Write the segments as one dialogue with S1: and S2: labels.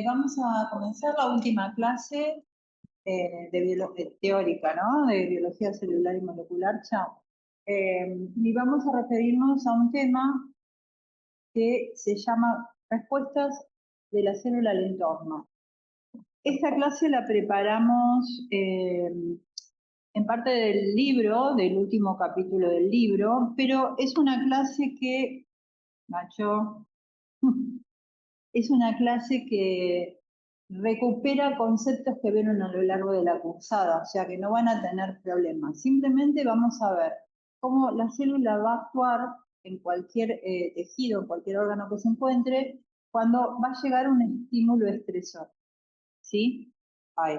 S1: Vamos a comenzar la última clase teórica, ¿no? De biología celular y molecular. Chao. Y vamos a referirnos a un tema que se llama respuestas de la célula al entorno. Esta clase la preparamos en parte del libro, del último capítulo del libro, pero es una clase que, Nacho, es una clase que recupera conceptos que vieron a lo largo de la cursada, o sea que no van a tener problemas. Simplemente vamos a ver cómo la célula va a actuar en cualquier tejido, en cualquier órgano que se encuentre, cuando va a llegar un estímulo estresor. ¿Sí? Ahí.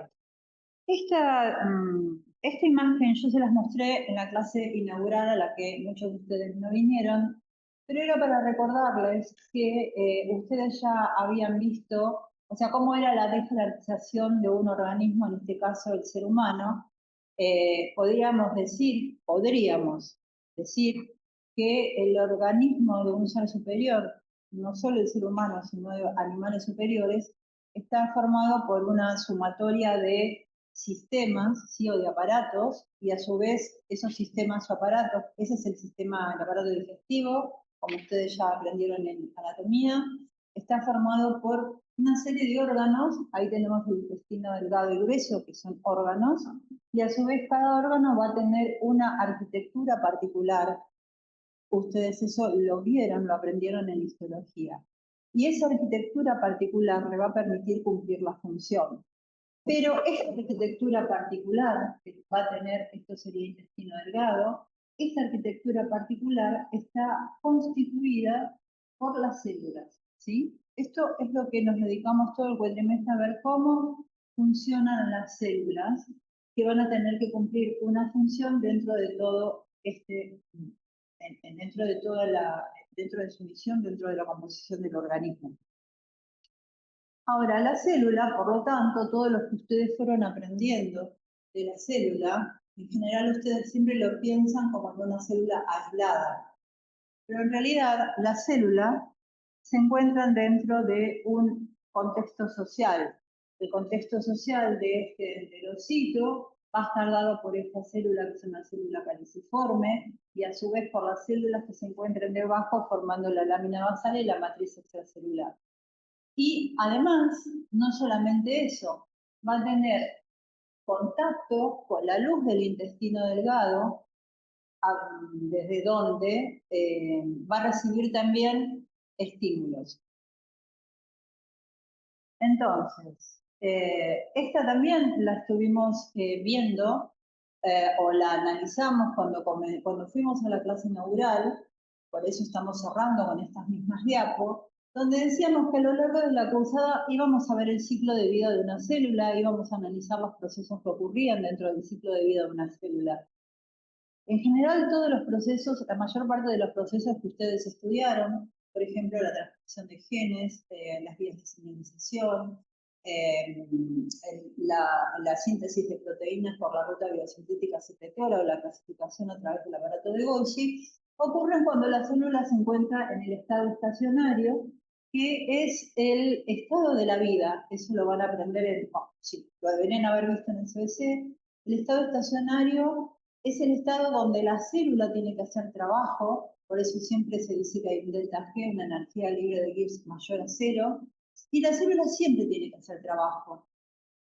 S1: Esta imagen yo se las mostré en la clase inaugural a la que muchos de ustedes no vinieron, pero era para recordarles que ustedes ya habían visto, o sea, cómo era la desjerarquización de un organismo, en este caso el ser humano. Podríamos decir que el organismo de un ser superior, no solo el ser humano, sino de animales superiores, está formado por una sumatoria de sistemas, ¿sí? O de aparatos, y a su vez esos sistemas o aparatos, ese es el sistema, el aparato digestivo, como ustedes ya aprendieron en anatomía, está formado por una serie de órganos, ahí tenemos el intestino delgado y grueso, que son órganos, y a su vez cada órgano va a tener una arquitectura particular. Ustedes eso lo vieron, lo aprendieron en histología. Y esa arquitectura particular le va a permitir cumplir la función. Pero esta arquitectura particular que va a tener, esto sería intestino delgado, esta arquitectura particular está constituida por las células, ¿sí? Esto es lo que nos dedicamos todo el cuatrimestre a ver cómo funcionan las células que van a tener que cumplir una función dentro de todo dentro de dentro de su misión, dentro de la composición del organismo. Ahora, la célula, por lo tanto, todo lo que ustedes fueron aprendiendo de la célula, en general ustedes siempre lo piensan como una célula aislada, pero en realidad la célula se encuentra dentro de un contexto social. El contexto social de este enterocito va a estar dado por esta célula, que es una célula caliciforme, y a su vez por las células que se encuentran debajo formando la lámina basal y la matriz extracelular. Y además, no solamente eso, va a tener contacto con la luz del intestino delgado, desde donde va a recibir también estímulos. Entonces, esta también la estuvimos viendo o la analizamos cuando fuimos a la clase inaugural, por eso estamos cerrando con estas mismas diapos, donde decíamos que a lo largo de la cursada íbamos a ver el ciclo de vida de una célula, íbamos a analizar los procesos que ocurrían dentro del ciclo de vida de una célula. En general, todos los procesos, la mayor parte de los procesos que ustedes estudiaron, por ejemplo, la transcripción de genes, las vías de señalización, la síntesis de proteínas por la ruta biosintética secretora o la clasificación a través del aparato de Golgi, ocurren cuando la célula se encuentra en el estado estacionario, que es el estado de la vida. Eso lo van a aprender sí, lo deberían haber visto en el CBC. El estado estacionario es el estado donde la célula tiene que hacer trabajo, por eso siempre se dice que hay un delta G, una energía libre de Gibbs mayor a 0, y la célula siempre tiene que hacer trabajo.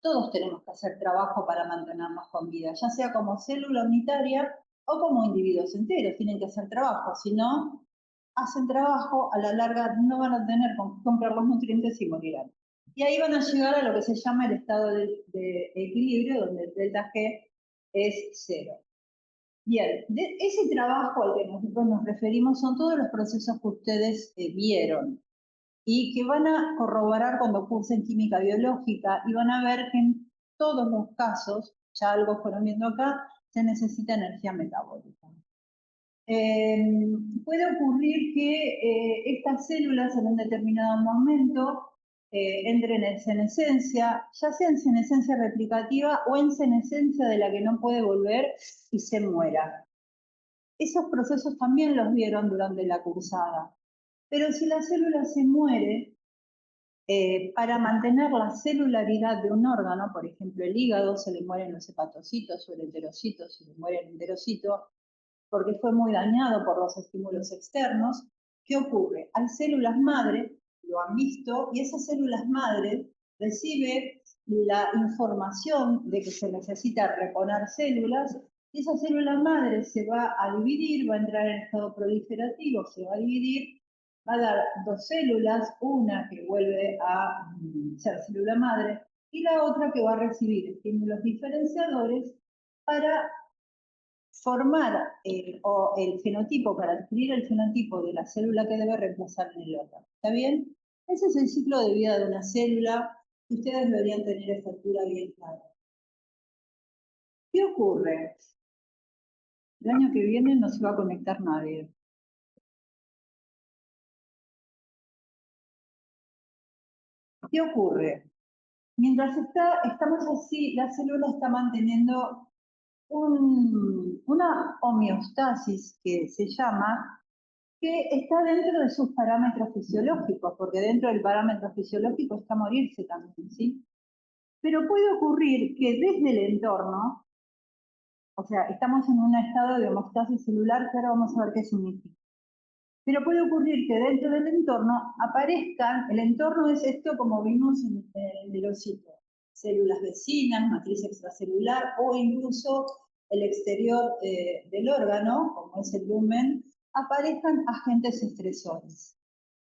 S1: Todos tenemos que hacer trabajo para mantenernos con vida, ya sea como célula unitaria o como individuos enteros, tienen que hacer trabajo, si no hacen trabajo, a la larga no van a tener con comprar los nutrientes y morirán. Y ahí van a llegar a lo que se llama el estado de equilibrio, donde el delta G es 0. Bien, ese trabajo al que nosotros nos referimos son todos los procesos que ustedes vieron y que van a corroborar cuando cursen química biológica y van a ver que en todos los casos, ya algo fueron viendo acá, se necesita energía metabólica. Puede ocurrir que estas células en un determinado momento entren en senescencia, ya sea en senescencia replicativa o en senescencia de la que no puede volver y se muera. Esos procesos también los vieron durante la cursada. Pero si la célula se muere, para mantener la celularidad de un órgano, por ejemplo el hígado, se le mueren los hepatocitos o el enterocito, se le muere el enterocito, porque fue muy dañado por los estímulos externos. ¿Qué ocurre? Hay células madre, lo han visto, y esas células madre reciben la información de que se necesita reponer células, y esa célula madre se va a dividir, va a entrar en estado proliferativo, se va a dividir, va a dar dos células, una que vuelve a ser célula madre, y la otra que va a recibir estímulos diferenciadores para formar el fenotipo, para adquirir el fenotipo de la célula que debe reemplazar en el órgano. ¿Está bien? Ese es el ciclo de vida de una célula que ustedes deberían tener esta altura bien clara. ¿Qué ocurre? El año que viene no se va a conectar nadie. ¿Qué ocurre? Mientras estamos así, la célula está manteniendo una homeostasis que se llama, que está dentro de sus parámetros fisiológicos, porque dentro del parámetro fisiológico está morirse también, ¿sí? Pero puede ocurrir que desde el entorno, o sea, estamos en un estado de homeostasis celular, que ahora vamos a ver qué significa. Pero puede ocurrir que dentro del entorno aparezcan, el entorno es esto como vimos en el enterocito, células vecinas, matriz extracelular o incluso el exterior del órgano, como es el lumen, aparezcan agentes estresores.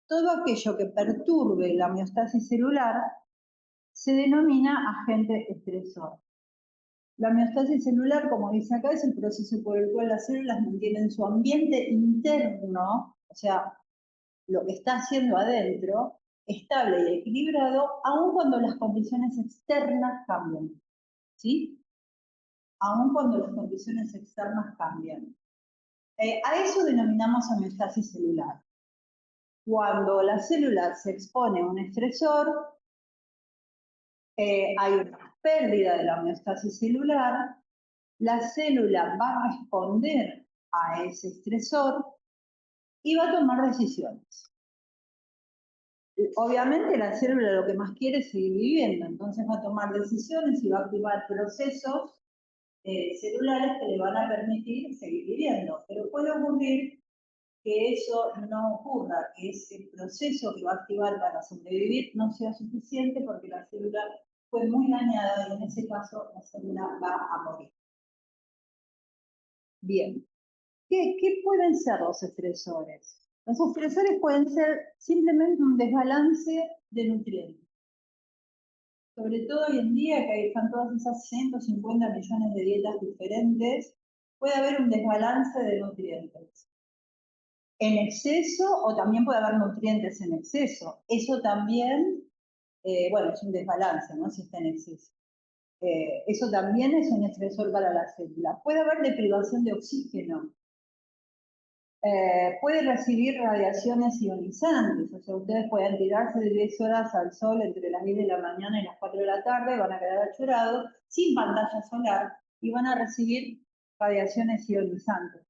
S1: Todo aquello que perturbe la homeostasis celular se denomina agente estresor. La homeostasis celular, como dice acá, es el proceso por el cual las células mantienen su ambiente interno, o sea, lo que está haciendo adentro, estable y equilibrado, aun cuando las condiciones externas cambian. ¿Sí? Aun cuando las condiciones externas cambian. A eso denominamos homeostasis celular. Cuando la célula se expone a un estresor, hay una pérdida de la homeostasis celular, la célula va a responder a ese estresor y va a tomar decisiones. Obviamente la célula lo que más quiere es seguir viviendo, entonces va a tomar decisiones y va a activar procesos celulares que le van a permitir seguir viviendo. Pero puede ocurrir que eso no ocurra, que ese proceso que va a activar para sobrevivir no sea suficiente porque la célula fue muy dañada y en ese caso la célula va a morir. Bien, ¿qué pueden ser los estresores? Los estresores pueden ser simplemente un desbalance de nutrientes. Sobre todo hoy en día que están todas esas 150 millones de dietas diferentes, puede haber un desbalance de nutrientes. En exceso o también puede haber nutrientes en exceso. Eso también, bueno, es un desbalance, ¿no? Si está en exceso. Eso también es un estresor para la célula. Puede haber deprivación de oxígeno. Puede recibir radiaciones ionizantes, o sea, ustedes pueden tirarse de 10 horas al sol entre las 10 de la mañana y las 4 de la tarde, van a quedar achorados, sin pantalla solar, y van a recibir radiaciones ionizantes,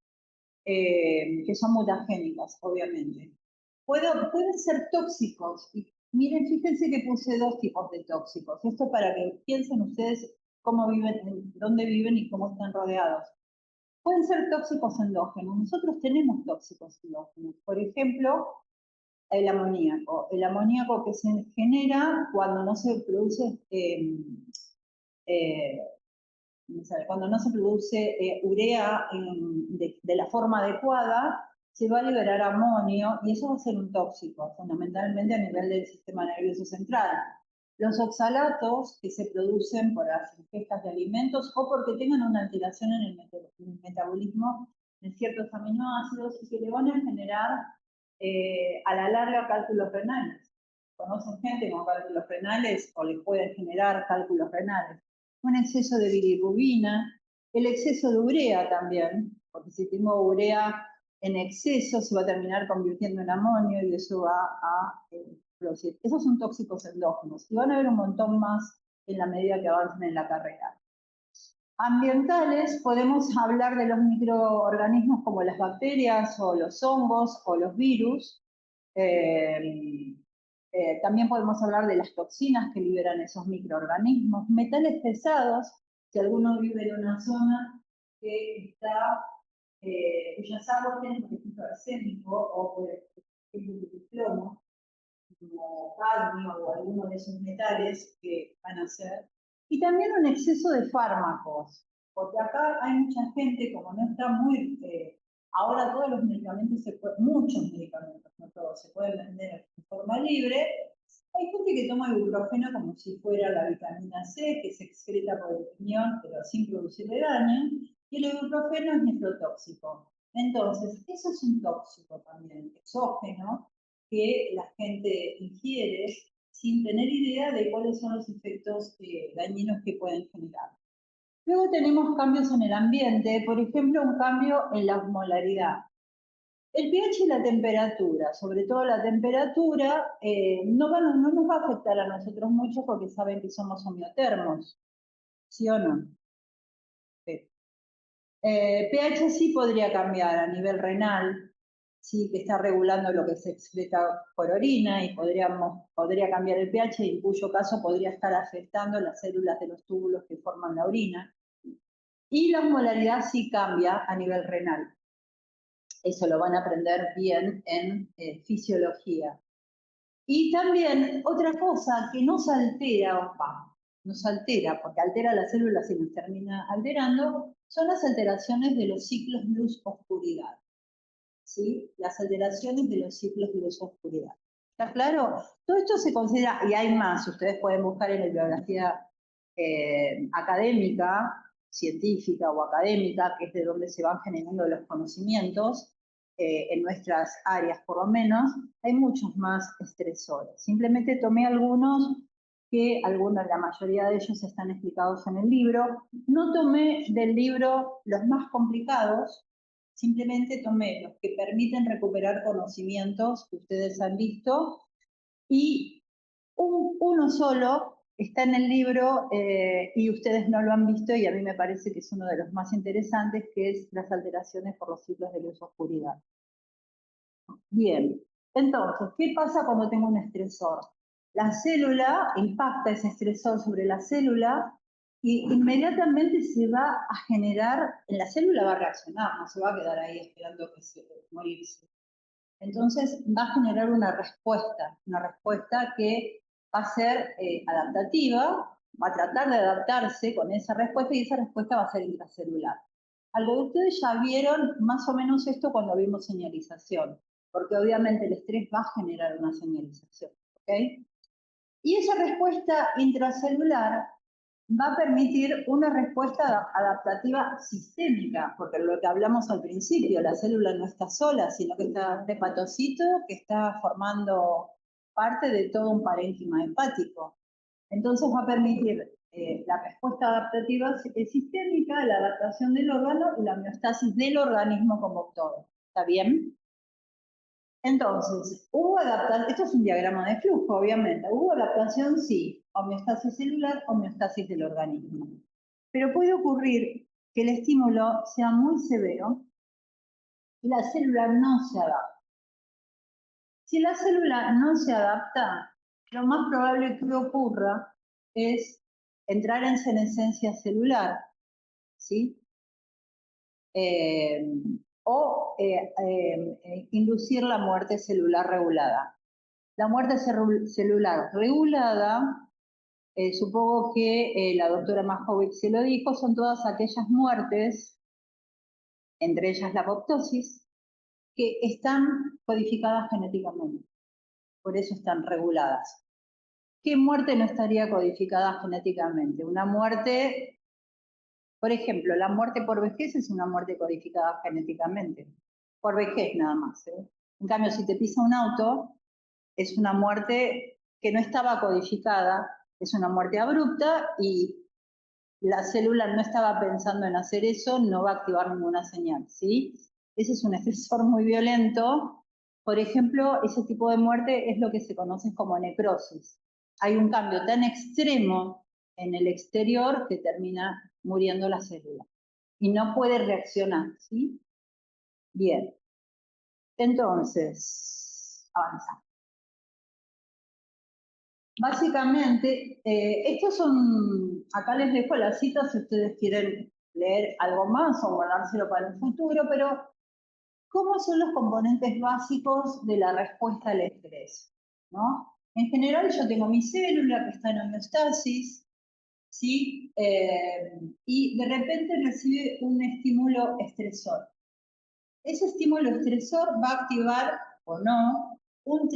S1: que son mutagénicas, obviamente. Pueden ser tóxicos, y miren, fíjense que puse dos tipos de tóxicos, esto para que piensen ustedes cómo viven, dónde viven y cómo están rodeados. Pueden ser tóxicos endógenos. Nosotros tenemos tóxicos endógenos. Por ejemplo, el amoníaco. El amoníaco que se genera cuando no se produce, cuando no se produce urea de la forma adecuada, se va a liberar amonio y eso va a ser un tóxico, fundamentalmente a nivel del sistema nervioso central. Los oxalatos que se producen por las ingestas de alimentos o porque tengan una alteración en el metabolismo de ciertos aminoácidos y que le van a generar a la larga cálculos renales. ¿Conocen gente con cálculos renales o le pueden generar cálculos renales? Un exceso de bilirrubina, el exceso de urea también, porque si tengo urea en exceso se va a terminar convirtiendo en amonio y eso va a producir. Esos son tóxicos endógenos y van a haber un montón más en la medida que avancen en la carrera. Ambientales, podemos hablar de los microorganismos como las bacterias o los hongos o los virus. También podemos hablar de las toxinas que liberan esos microorganismos, metales pesados, si alguno vive en una zona que está, cuyas aguas tienen, por ejemplo, arsénico o por ejemplo, plomo, como cadmio o alguno de esos metales que van a ser. Y también un exceso de fármacos, porque acá hay mucha gente, como no está muy... ahora todos los medicamentos, muchos medicamentos, no todos, se pueden vender de forma libre. Hay gente que toma ibuprofeno como si fuera la vitamina C, que se excreta por el riñón, pero sin producirle daño, y el ibuprofeno es nefrotóxico. Entonces, eso es un tóxico también, exógeno, que la gente ingiere sin tener idea de cuáles son los efectos dañinos que pueden generar. Luego tenemos cambios en el ambiente, por ejemplo, un cambio en la osmolaridad. El pH y la temperatura, sobre todo la temperatura, no nos va a afectar a nosotros mucho porque saben que somos homeotermos, ¿sí o no? Sí. pH sí podría cambiar a nivel renal, sí, que está regulando lo que se excreta por orina y podría cambiar el pH, en cuyo caso podría estar afectando las células de los túbulos que forman la orina. Y la osmolaridad sí cambia a nivel renal. Eso lo van a aprender bien en fisiología. Y también otra cosa que nos altera, porque altera las células y nos termina alterando, son las alteraciones de los ciclos luz-oscuridad. ¿Sí? Las alteraciones de los ciclos de luz-oscuridad. ¿Está claro? Todo esto se considera, y hay más, ustedes pueden buscar en la bibliografía académica, científica o académica, que es de donde se van generando los conocimientos, en nuestras áreas por lo menos, hay muchos más estresores. Simplemente tomé algunos la mayoría de ellos están explicados en el libro. No tomé del libro los más complicados, simplemente tomé los que permiten recuperar conocimientos que ustedes han visto y uno solo está en el libro y ustedes no lo han visto y a mí me parece que es uno de los más interesantes, que es las alteraciones por los ciclos de luz-oscuridad. Bien, entonces, ¿qué pasa cuando tengo un estresor? La célula impacta ese estresor sobre la célula y inmediatamente se va a generar, en la célula va a reaccionar, no se va a quedar ahí esperando que morirse. Entonces va a generar una respuesta que va a ser adaptativa, va a tratar de adaptarse con esa respuesta y esa respuesta va a ser intracelular. Algo de ustedes ya vieron más o menos esto cuando vimos señalización, porque obviamente el estrés va a generar una señalización, ¿ok? Y esa respuesta intracelular va a permitir una respuesta adaptativa sistémica, porque lo que hablamos al principio, la célula no está sola, sino que está de hepatocito que está formando parte de todo un parénquima hepático. Entonces va a permitir la respuesta adaptativa sistémica, la adaptación del órgano y la homeostasis del organismo como todo. ¿Está bien? Entonces, hubo adaptación, esto es un diagrama de flujo, obviamente. ¿Hubo adaptación? Sí. Homeostasis celular, homeostasis del organismo. Pero puede ocurrir que el estímulo sea muy severo y la célula no se adapta. Si la célula no se adapta, lo más probable que ocurra es entrar en senescencia celular, ¿sí? O inducir la muerte celular regulada. La muerte celular regulada, supongo que la doctora Majkovic se lo dijo, son todas aquellas muertes, entre ellas la apoptosis, que están codificadas genéticamente. Por eso están reguladas. ¿Qué muerte no estaría codificada genéticamente? Una muerte, por ejemplo, la muerte por vejez es una muerte codificada genéticamente. Por vejez nada más. En cambio, si te pisa un auto, es una muerte que no estaba codificada, es una muerte abrupta y la célula no estaba pensando en hacer eso, no va a activar ninguna señal, ¿sí? Ese es un estresor muy violento. Por ejemplo, ese tipo de muerte es lo que se conoce como necrosis. Hay un cambio tan extremo en el exterior que termina muriendo la célula y no puede reaccionar, ¿sí? Bien. Entonces, avanzamos. Básicamente, estos son, acá les dejo las citas si ustedes quieren leer algo más o guardárselo para el futuro, pero ¿cómo son los componentes básicos de la respuesta al estrés? ¿No? En general yo tengo mi célula que está en homeostasis, ¿sí? Y de repente recibe un estímulo estresor. Ese estímulo estresor va a activar o no un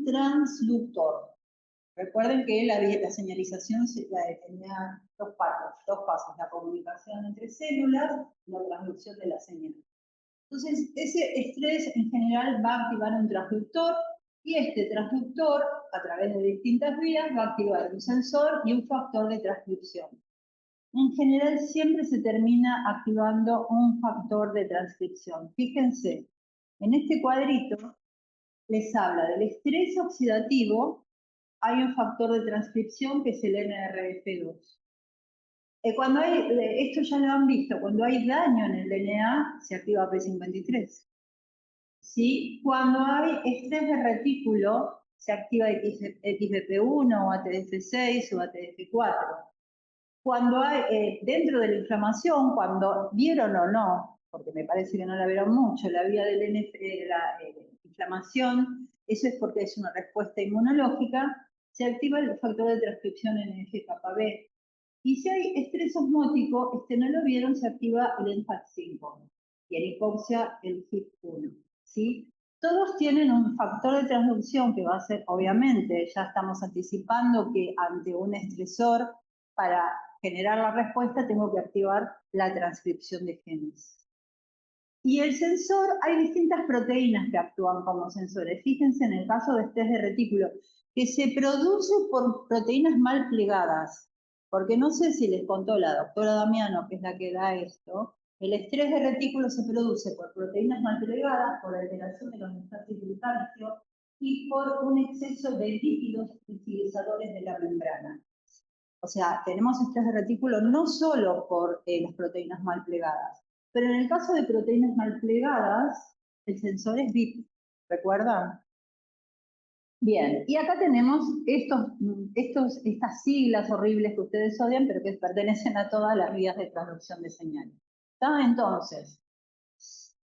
S1: transductor. Recuerden que la señalización tenía dos pasos, la comunicación entre células y la transducción de la señal. Entonces, ese estrés en general va a activar un transductor y este transductor, a través de distintas vías, va a activar un sensor y un factor de transcripción. En general, siempre se termina activando un factor de transcripción. Fíjense, en este cuadrito les habla del estrés oxidativo. Hay un factor de transcripción que es el NRF2. Cuando hay, esto ya lo han visto, cuando hay daño en el DNA, se activa P53. ¿Sí? Cuando hay estrés de retículo, se activa XBP1 o ATF6 o ATF4. Cuando hay, dentro de la inflamación, cuando vieron o no, porque me parece que no la vieron mucho, la vía del la inflamación, eso es porque es una respuesta inmunológica, se activa el factor de transcripción NF-κB. Y si hay estrés osmótico, no lo vieron, se activa el NFAT5 y en hipoxia el HIP1. ¿Sí? Todos tienen un factor de transducción que va a ser, obviamente, ya estamos anticipando que ante un estresor, para generar la respuesta tengo que activar la transcripción de genes. Y el sensor, hay distintas proteínas que actúan como sensores. Fíjense en el caso de estrés de retículo, que se produce por proteínas mal plegadas. Porque no sé si les contó la doctora Damiano, que es la que da esto, el estrés de retículo se produce por proteínas mal plegadas, por alteración de los homeostasis del calcio y por un exceso de lípidos utilizadores de la membrana. O sea, tenemos estrés de retículo no solo por las proteínas mal plegadas, pero en el caso de proteínas mal plegadas, el sensor es VIP, ¿recuerdan? Bien, y acá tenemos estas siglas horribles que ustedes odian, pero que pertenecen a todas las vías de transducción de señales. ¿Está? Entonces,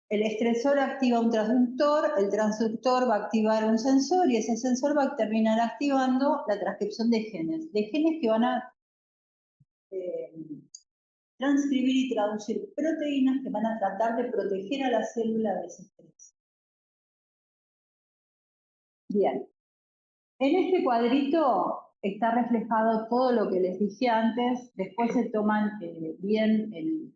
S1: el estresor activa un transductor, el transductor va a activar un sensor y ese sensor va a terminar activando la transcripción de genes que van a transcribir y traducir proteínas que van a tratar de proteger a la célula de ese estrés. Bien, en este cuadrito está reflejado todo lo que les dije antes, después se toman bien el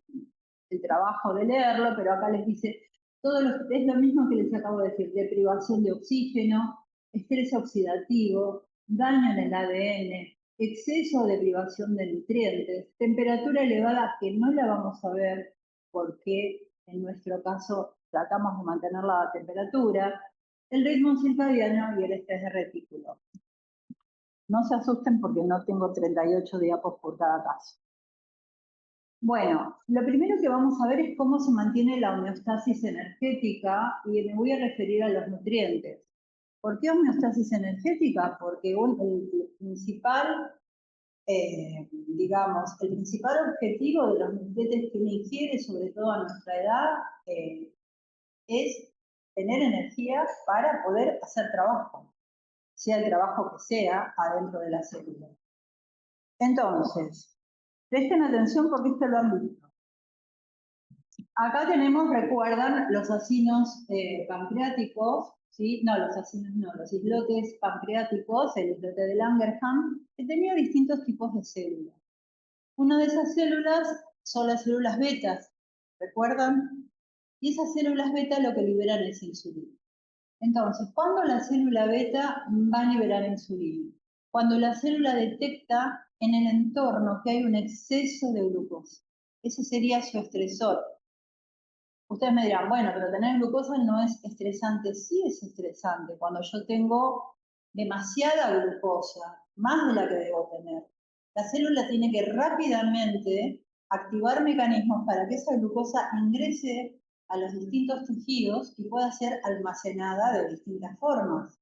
S1: trabajo de leerlo, pero acá les dice, es lo mismo que les acabo de decir, deprivación de oxígeno, estrés oxidativo, daño en el ADN, exceso de privación de nutrientes, temperatura elevada que no la vamos a ver porque en nuestro caso tratamos de mantener la temperatura, el ritmo circadiano y el estrés de retículo. No se asusten porque no tengo 38 diapos por cada caso. Bueno, lo primero que vamos a ver es cómo se mantiene la homeostasis energética y me voy a referir a los nutrientes. ¿Por qué homeostasis energética? Porque el principal objetivo de los nutrientes que uno ingiere, sobre todo a nuestra edad, es tener energía para poder hacer trabajo, sea el trabajo que sea, adentro de la célula. Entonces, presten atención porque esto lo han visto. Acá tenemos, recuerdan, los acinos pancreáticos, ¿sí? No, los acinos no, los islotes pancreáticos, el islote de Langerhans, que tenía distintos tipos de células. Una de esas células son las células betas, ¿recuerdan? Y esas células beta lo que liberan es insulina. Entonces, ¿cuándo la célula beta va a liberar insulina? Cuando la célula detecta en el entorno que hay un exceso de glucosa. Ese sería su estresor. Ustedes me dirán, bueno, pero tener glucosa no es estresante. Sí es estresante cuando yo tengo demasiada glucosa, más de la que debo tener. La célula tiene que rápidamente activar mecanismos para que esa glucosa ingrese a los distintos tejidos y pueda ser almacenada de distintas formas.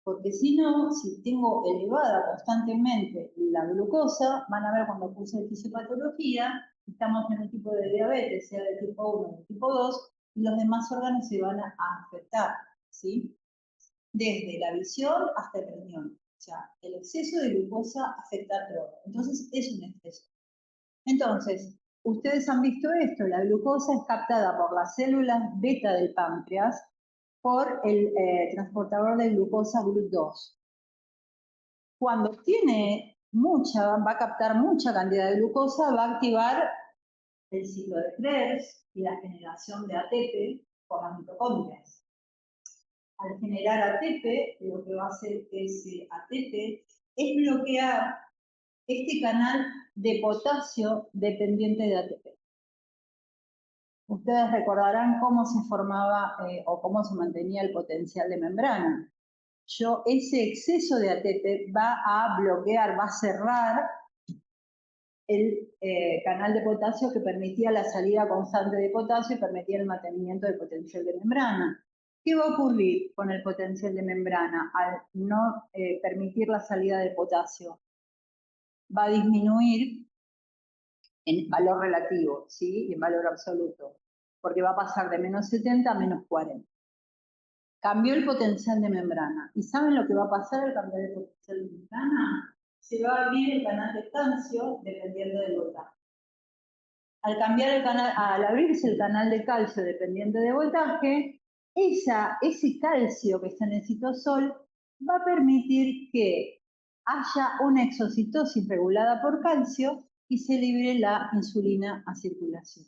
S1: Porque si no, si tengo elevada constantemente la glucosa, van a ver cuando puse el fisiopatología, estamos en un tipo de diabetes, sea de tipo 1 o de tipo 2, y los demás órganos se van a afectar, ¿sí? Desde la visión hasta el riñón. O sea, el exceso de glucosa afecta a todo. Entonces, es un exceso. Entonces, ustedes han visto esto, la glucosa es captada por las células beta del páncreas por el transportador de glucosa GLUT2. Cuando tiene mucha, va a captar mucha cantidad de glucosa, va a activar el ciclo de Krebs y la generación de ATP por las mitocondrias. Al generar ATP, lo que va a hacer ese ATP es bloquear este canal de potasio dependiente de ATP. Ustedes recordarán cómo se formaba o cómo se mantenía el potencial de membrana. Ese exceso de ATP va a bloquear, va a cerrar el canal de potasio que permitía la salida constante de potasio y permitía el mantenimiento del potencial de membrana. ¿Qué va a ocurrir con el potencial de membrana al no permitir la salida de potasio? Va a disminuir en valor relativo, ¿sí? Y en valor absoluto, porque va a pasar de menos 70 a menos 40. Cambió el potencial de membrana. ¿Y saben lo que va a pasar al cambiar el potencial de membrana? Se va a abrir el canal de calcio dependiendo del voltaje. Al cambiar el canal, al abrirse el canal de calcio dependiente de voltaje, ese calcio que está en el citosol va a permitir que haya una exocitosis regulada por calcio y se libre la insulina a circulación.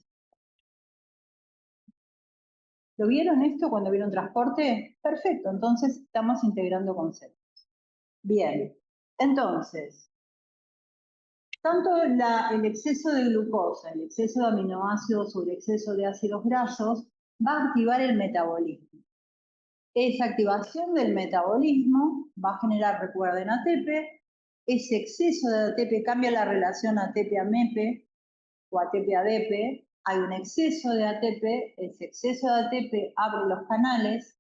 S1: ¿Lo vieron esto cuando vieron transporte? Perfecto, entonces estamos integrando conceptos. Bien, entonces, tanto el exceso de glucosa, el exceso de aminoácidos o el exceso de ácidos grasos va a activar el metabolismo. Esa activación del metabolismo va a generar, recuerden, ATP. Ese exceso de ATP cambia la relación ATP-AMEP o ATP-ADP. Hay un exceso de ATP, ese exceso de ATP abre los canales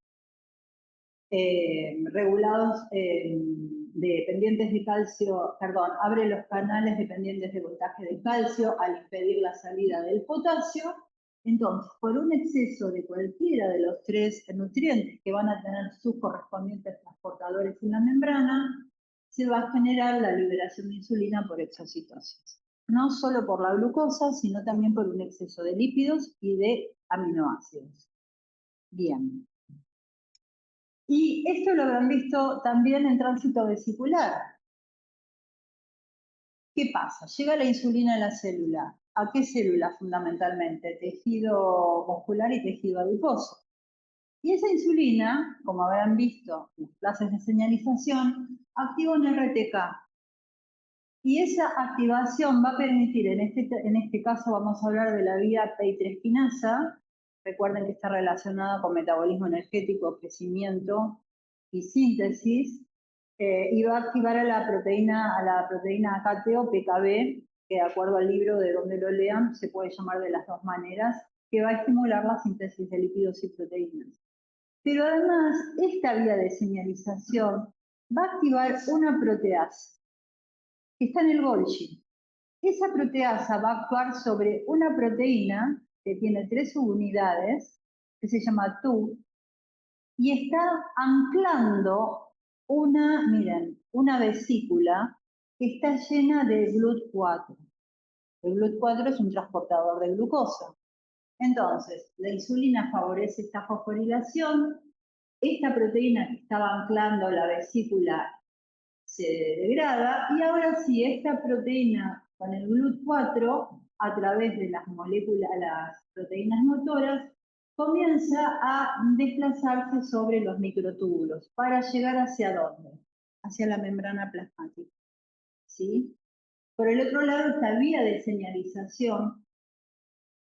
S1: regulados dependientes de calcio, perdón, abre los canales dependientes de voltaje de calcio al impedir la salida del potasio. Entonces, por un exceso de cualquiera de los tres nutrientes que van a tener sus correspondientes transportadores en la membrana, se va a generar la liberación de insulina por exocitosis. No solo por la glucosa, sino también por un exceso de lípidos y de aminoácidos. Bien. Y esto lo habrán visto también en tránsito vesicular. ¿Qué pasa? Llega la insulina a la célula. ¿A qué célula fundamentalmente? Tejido muscular y tejido adiposo. Y esa insulina, como habrán visto en las clases de señalización, activa un RTK. Y esa activación va a permitir, en este caso vamos a hablar de la vía PI3 quinasa, recuerden que está relacionada con metabolismo energético, crecimiento y síntesis, y va a activar a la proteína AKT o PKB, que de acuerdo al libro de donde lo lean, se puede llamar de las dos maneras, que va a estimular la síntesis de lípidos y proteínas. Pero además, esta vía de señalización va a activar una proteasa, que está en el Golgi. Esa proteasa va a actuar sobre una proteína que tiene 3 subunidades, que se llama TU, y está anclando una vesícula que está llena de GLUT4. El GLUT4 es un transportador de glucosa. Entonces, la insulina favorece esta fosforilación, esta proteína que estaba anclando la vesícula se degrada, y ahora sí, esta proteína con el GLUT4, a través de las moléculas, las proteínas motoras, comienza a desplazarse sobre los microtúbulos para llegar hacia dónde? Hacia la membrana plasmática. ¿Sí? Por el otro lado, esta vía de señalización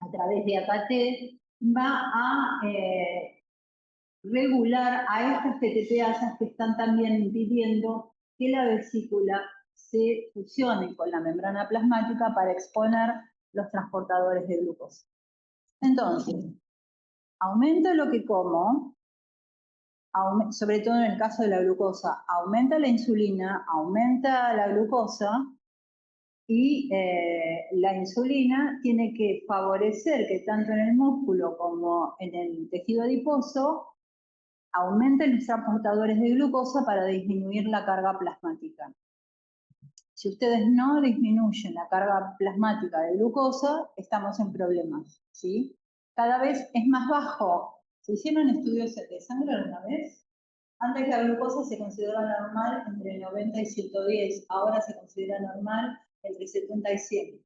S1: a través de AKT va a regular a estas PTPasas que están también impidiendo que la vesícula se fusione con la membrana plasmática para exponer los transportadores de glucosa. Entonces, aumento lo que como, sobre todo en el caso de la glucosa, aumenta la insulina, aumenta la glucosa, y la insulina tiene que favorecer que tanto en el músculo como en el tejido adiposo aumenten los transportadores de glucosa para disminuir la carga plasmática. Si ustedes no disminuyen la carga plasmática de glucosa, estamos en problemas, ¿sí? Cada vez es más bajo. ¿Se hicieron estudios de sangre alguna vez? Antes la glucosa se considera normal entre 90 y 110, ahora se considera normal entre 70 y 100.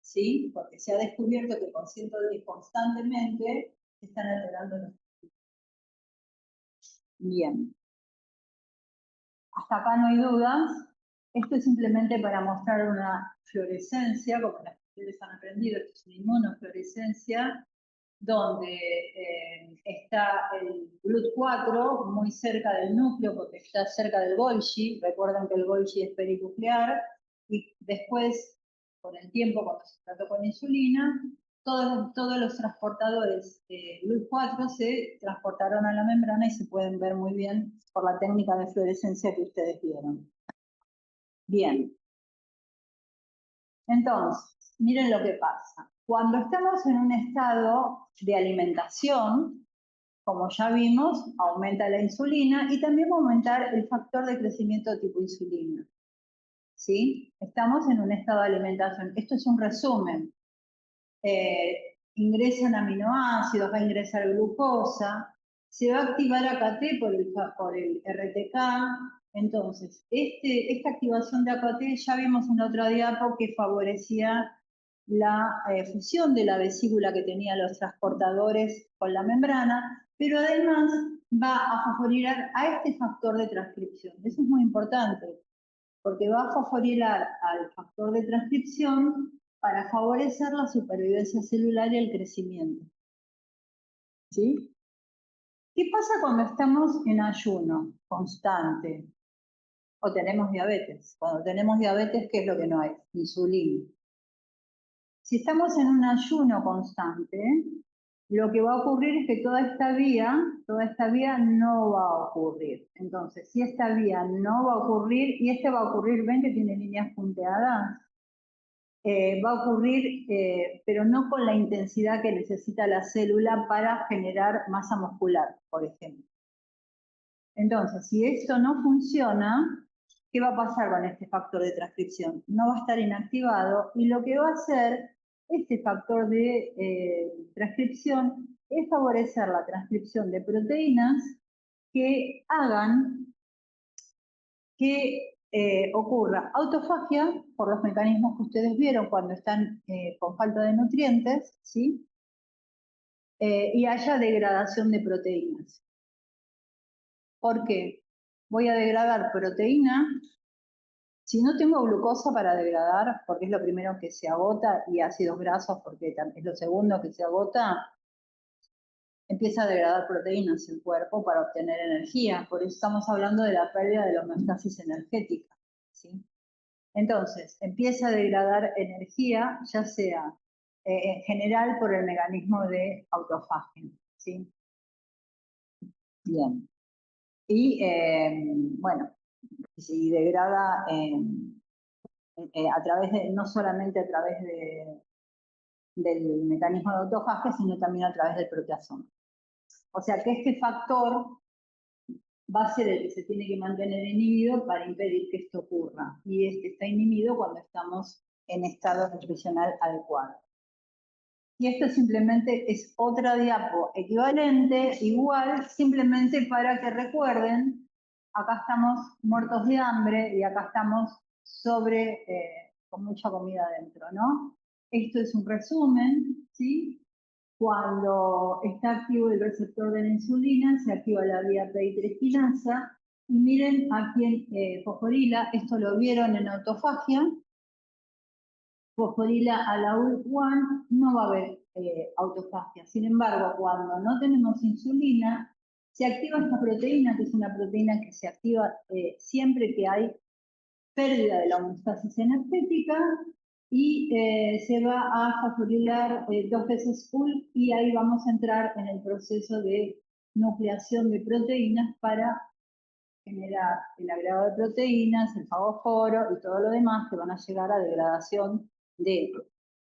S1: ¿Sí? Porque se ha descubierto que con 110 constantemente se están alterando los. Bien. Hasta acá no hay dudas. Esto es simplemente para mostrar una fluorescencia, como las que ustedes han aprendido, esto es una inmunofluorescencia, donde está el GLUT4 muy cerca del núcleo, porque está cerca del Golgi. Recuerden que el Golgi es perinuclear, y después, con el tiempo, cuando se trató con insulina, todos los transportadores de GLUT4 se transportaron a la membrana y se pueden ver muy bien por la técnica de fluorescencia que ustedes vieron. Bien. Entonces, miren lo que pasa. Cuando estamos en un estado de alimentación, como ya vimos, aumenta la insulina y también va a aumentar el factor de crecimiento tipo insulina. ¿Sí? Estamos en un estado de alimentación. Esto es un resumen. Ingresan aminoácidos, va a ingresar glucosa, se va a activar AKT por el RTK. Entonces, esta activación de AKT ya vimos en otra diapo que favorecía la fusión de la vesícula que tenía los transportadores con la membrana, pero además va a favorecer a este factor de transcripción. Eso es muy importante, porque va a favorecer al factor de transcripción para favorecer la supervivencia celular y el crecimiento. ¿Sí? ¿Qué pasa cuando estamos en ayuno constante? O tenemos diabetes. Cuando tenemos diabetes, ¿qué es lo que no hay? Insulina. Si estamos en un ayuno constante, lo que va a ocurrir es que toda esta vía no va a ocurrir. Entonces, si esta vía no va a ocurrir, y este va a ocurrir, ven que tiene líneas punteadas, va a ocurrir, pero no con la intensidad que necesita la célula para generar masa muscular, por ejemplo. Entonces, si esto no funciona, ¿qué va a pasar con este factor de transcripción? No va a estar inactivado, y lo que va a hacer este factor de transcripción es favorecer la transcripción de proteínas que hagan que ocurra autofagia por los mecanismos que ustedes vieron cuando están con falta de nutrientes, ¿sí? Y haya degradación de proteínas. ¿Por qué? Voy a degradar proteína. Si no tengo glucosa para degradar, porque es lo primero que se agota, y ácidos grasos, porque es lo segundo que se agota, empieza a degradar proteínas el cuerpo para obtener energía. Por eso estamos hablando de la pérdida de la homeostasis energética, ¿sí? Entonces, empieza a degradar energía, ya sea en general por el mecanismo de autofagia, ¿sí? Bien. Y, bueno, si degrada a través de, no solamente a través del mecanismo de autofagia, sino también a través del proteasoma. O sea que este factor va a ser el que se tiene que mantener inhibido para impedir que esto ocurra. Y este está inhibido cuando estamos en estado nutricional adecuado. Y esto simplemente es otra diapo equivalente, igual, simplemente para que recuerden, acá estamos muertos de hambre y acá estamos con mucha comida adentro, ¿no? Esto es un resumen, ¿sí? Cuando está activo el receptor de la insulina, se activa la vía PI3 y miren aquí en fosforila, esto lo vieron en autofagia. Fosforila a la ULK1 no va a haber autofagia. Sin embargo, cuando no tenemos insulina, se activa esta proteína, que es una proteína que se activa siempre que hay pérdida de la homeostasis energética, y se va a fosforilar 2 veces ULK, y ahí vamos a entrar en el proceso de nucleación de proteínas para generar el agregado de proteínas, el fagoforo y todo lo demás que van a llegar a degradación de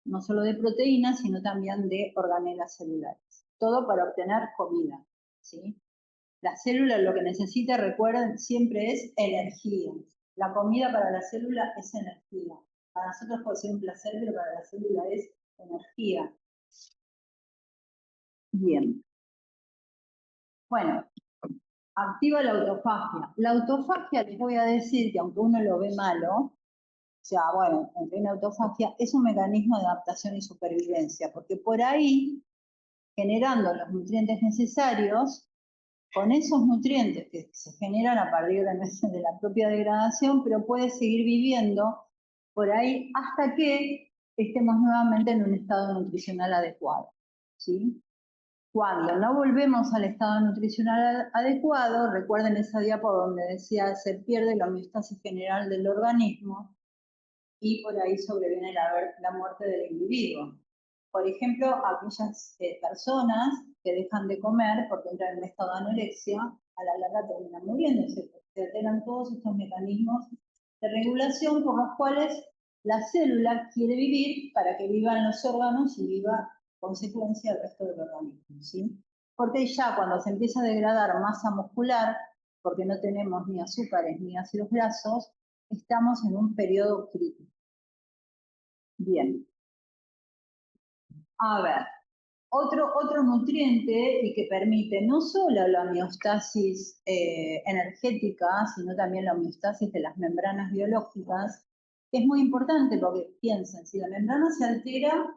S1: no solo de proteínas, sino también de organelas celulares. Todo para obtener comida, ¿sí? La célula lo que necesita, recuerden, siempre es energía. La comida para la célula es energía. Para nosotros puede ser un placer, pero para la célula es energía. Bien. Bueno, activa la autofagia. La autofagia, les voy a decir que aunque uno lo ve malo, o sea, bueno, en autofagia es un mecanismo de adaptación y supervivencia, porque por ahí, generando los nutrientes necesarios, con esos nutrientes que se generan a partir de la propia degradación, pero puede seguir viviendo por ahí hasta que estemos nuevamente en un estado nutricional adecuado, ¿sí? Cuando no volvemos al estado nutricional adecuado, recuerden esa diapo donde decía se pierde la homeostasis general del organismo y por ahí sobreviene la muerte del individuo. Por ejemplo, aquellas personas que dejan de comer porque entran en un estado de anorexia, a la larga terminan muriéndose, porque se alteran todos estos mecanismos de regulación por los cuales la célula quiere vivir para que vivan los órganos y viva consecuencia del resto del organismo, ¿sí? Porque ya cuando se empieza a degradar masa muscular, porque no tenemos ni azúcares ni ácidos grasos, estamos en un periodo crítico. Bien. A ver, otro nutriente y que permite no solo la homeostasis energética, sino también la homeostasis de las membranas biológicas, que es muy importante porque piensen, si la membrana se altera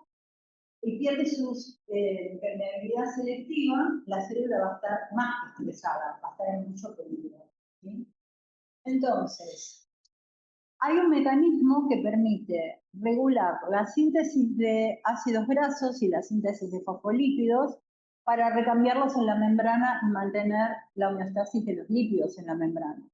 S1: y pierde su permeabilidad selectiva, la célula va a estar más estresada, va a estar en mucho peligro, ¿sí? Entonces, hay un mecanismo que permite regular la síntesis de ácidos grasos y la síntesis de fosfolípidos para recambiarlos en la membrana y mantener la homeostasis de los lípidos en la membrana.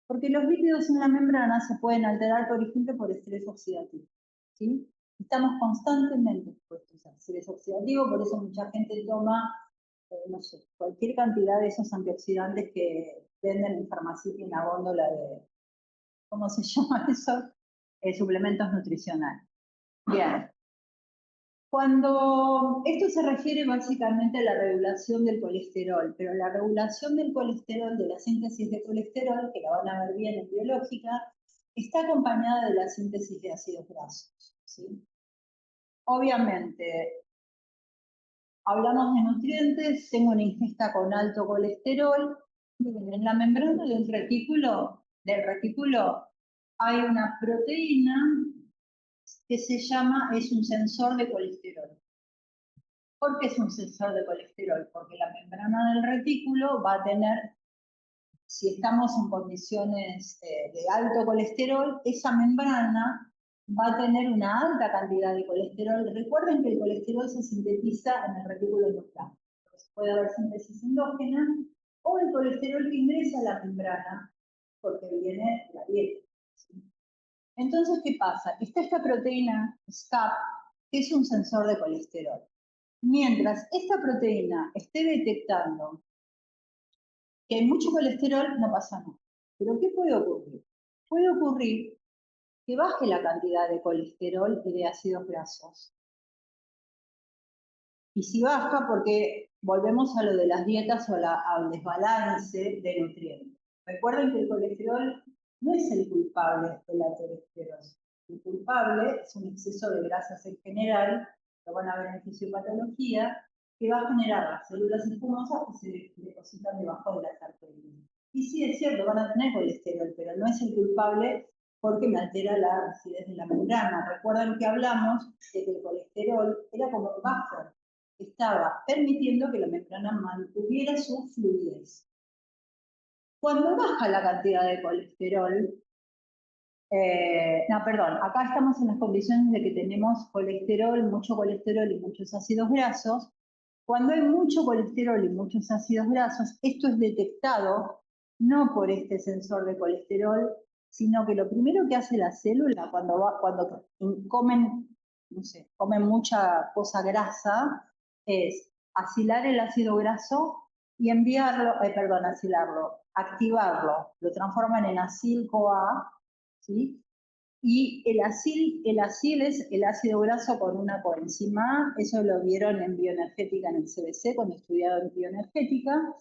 S1: Porque los lípidos en la membrana se pueden alterar, por ejemplo, por estrés oxidativo, ¿sí? Estamos constantemente expuestos a estrés oxidativo, por eso mucha gente toma, no sé, cualquier cantidad de esos antioxidantes que venden en farmacia en la góndola de, ¿cómo se llama eso? Suplementos nutricionales. Bien. Cuando esto se refiere básicamente a la regulación del colesterol, pero la regulación del colesterol, de la síntesis de colesterol, que la van a ver bien en biológica, está acompañada de la síntesis de ácidos grasos, ¿sí? Obviamente, hablamos de nutrientes, tengo una ingesta con alto colesterol, en la membrana del retículo hay una proteína que se llama, es un sensor de colesterol. ¿Por qué es un sensor de colesterol? Porque la membrana del retículo va a tener, si estamos en condiciones de alto colesterol, esa membrana va a tener una alta cantidad de colesterol. Recuerden que el colesterol se sintetiza en el retículo nuclear. Puede haber síntesis endógena o el colesterol que ingresa a la membrana porque viene de la dieta, ¿sí? Entonces, ¿qué pasa? Está esta proteína SCAP, que es un sensor de colesterol. Mientras esta proteína esté detectando que hay mucho colesterol, no pasa nada. Pero ¿qué puede ocurrir? Puede ocurrir que baje la cantidad de colesterol y de ácidos grasos. Y si baja, porque volvemos a lo de las dietas o al desbalance de nutrientes. Recuerden que el colesterol no es el culpable de la aterosclerosis. El culpable es un exceso de grasas en general, lo van a ver en fisiopatología, que va a generar las células espumosas que se depositan debajo de las arterias. Y sí, es cierto, van a tener colesterol, pero no es el culpable porque me altera la rigidez de la membrana. Recuerden que hablamos de que el colesterol era como un buffer, estaba permitiendo que la membrana mantuviera su fluidez. Cuando baja la cantidad de colesterol, acá estamos en las condiciones de que tenemos colesterol, mucho colesterol y muchos ácidos grasos. Cuando hay mucho colesterol y muchos ácidos grasos, esto es detectado no por este sensor de colesterol, sino que lo primero que hace la célula cuando comen, no sé, comen mucha cosa grasa, es asilar el ácido graso y enviarlo, acilarlo, activarlo, lo transforman en acil-CoA, ¿sí? Y el acil es el ácido graso con una coenzima A, eso lo vieron en bioenergética en el CBC cuando estudiaron bioenergética,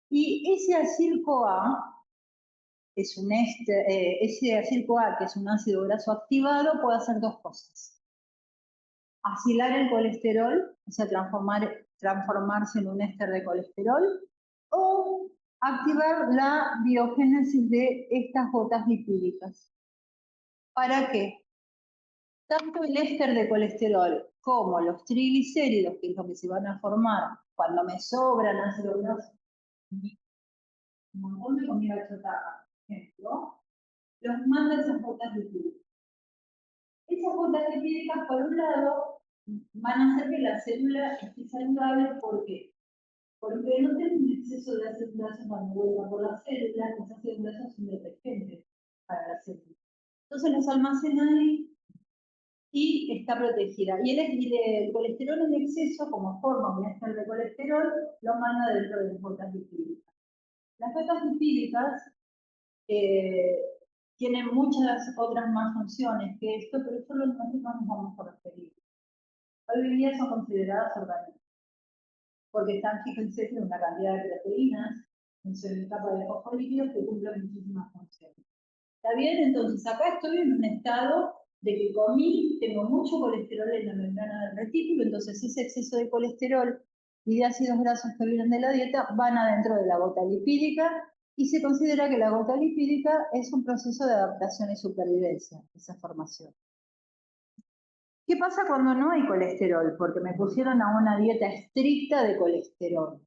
S1: y ese acil-CoA es un ese acil-CoA, que es un ácido graso activado, puede hacer dos cosas. Acilar el colesterol, o sea, transformarse en un éster de colesterol, o activar la biogénesis de estas gotas lipídicas. ¿Para qué? Tanto el éster de colesterol como los triglicéridos, que es lo que se van a formar cuando me sobran ácido graso, un montón de comida chatarra, por ejemplo, los manda esas gotas lipídicas. Esas gotas lipídicas, por un lado, van a hacer que la célula esté saludable. ¿Por qué? Porque no tiene un exceso de ácidos grasos cuando vuelva por la célula, los ácidos grasos son detergentes para la célula. Entonces los almacena ahí y está protegida. Y el colesterol en exceso, como forma un éster de colesterol, lo manda dentro de las gotas lipídicas. Las gotas lipídicas tienen muchas otras más funciones que esto, pero solo nosotros nos vamos a referir. Hoy en día son consideradas orgánicas, porque están, fíjense, en una cantidad de proteínas en su etapa de fosfolípidos que cumplen muchísimas funciones. ¿Está bien? Entonces, acá estoy en un estado de que comí, tengo mucho colesterol en la membrana del retículo, entonces ese exceso de colesterol y de ácidos grasos que vienen de la dieta van adentro de la gota lipídica y se considera que la gota lipídica es un proceso de adaptación y supervivencia, esa formación. ¿Qué pasa cuando no hay colesterol? Porque me pusieron a una dieta estricta de colesterol.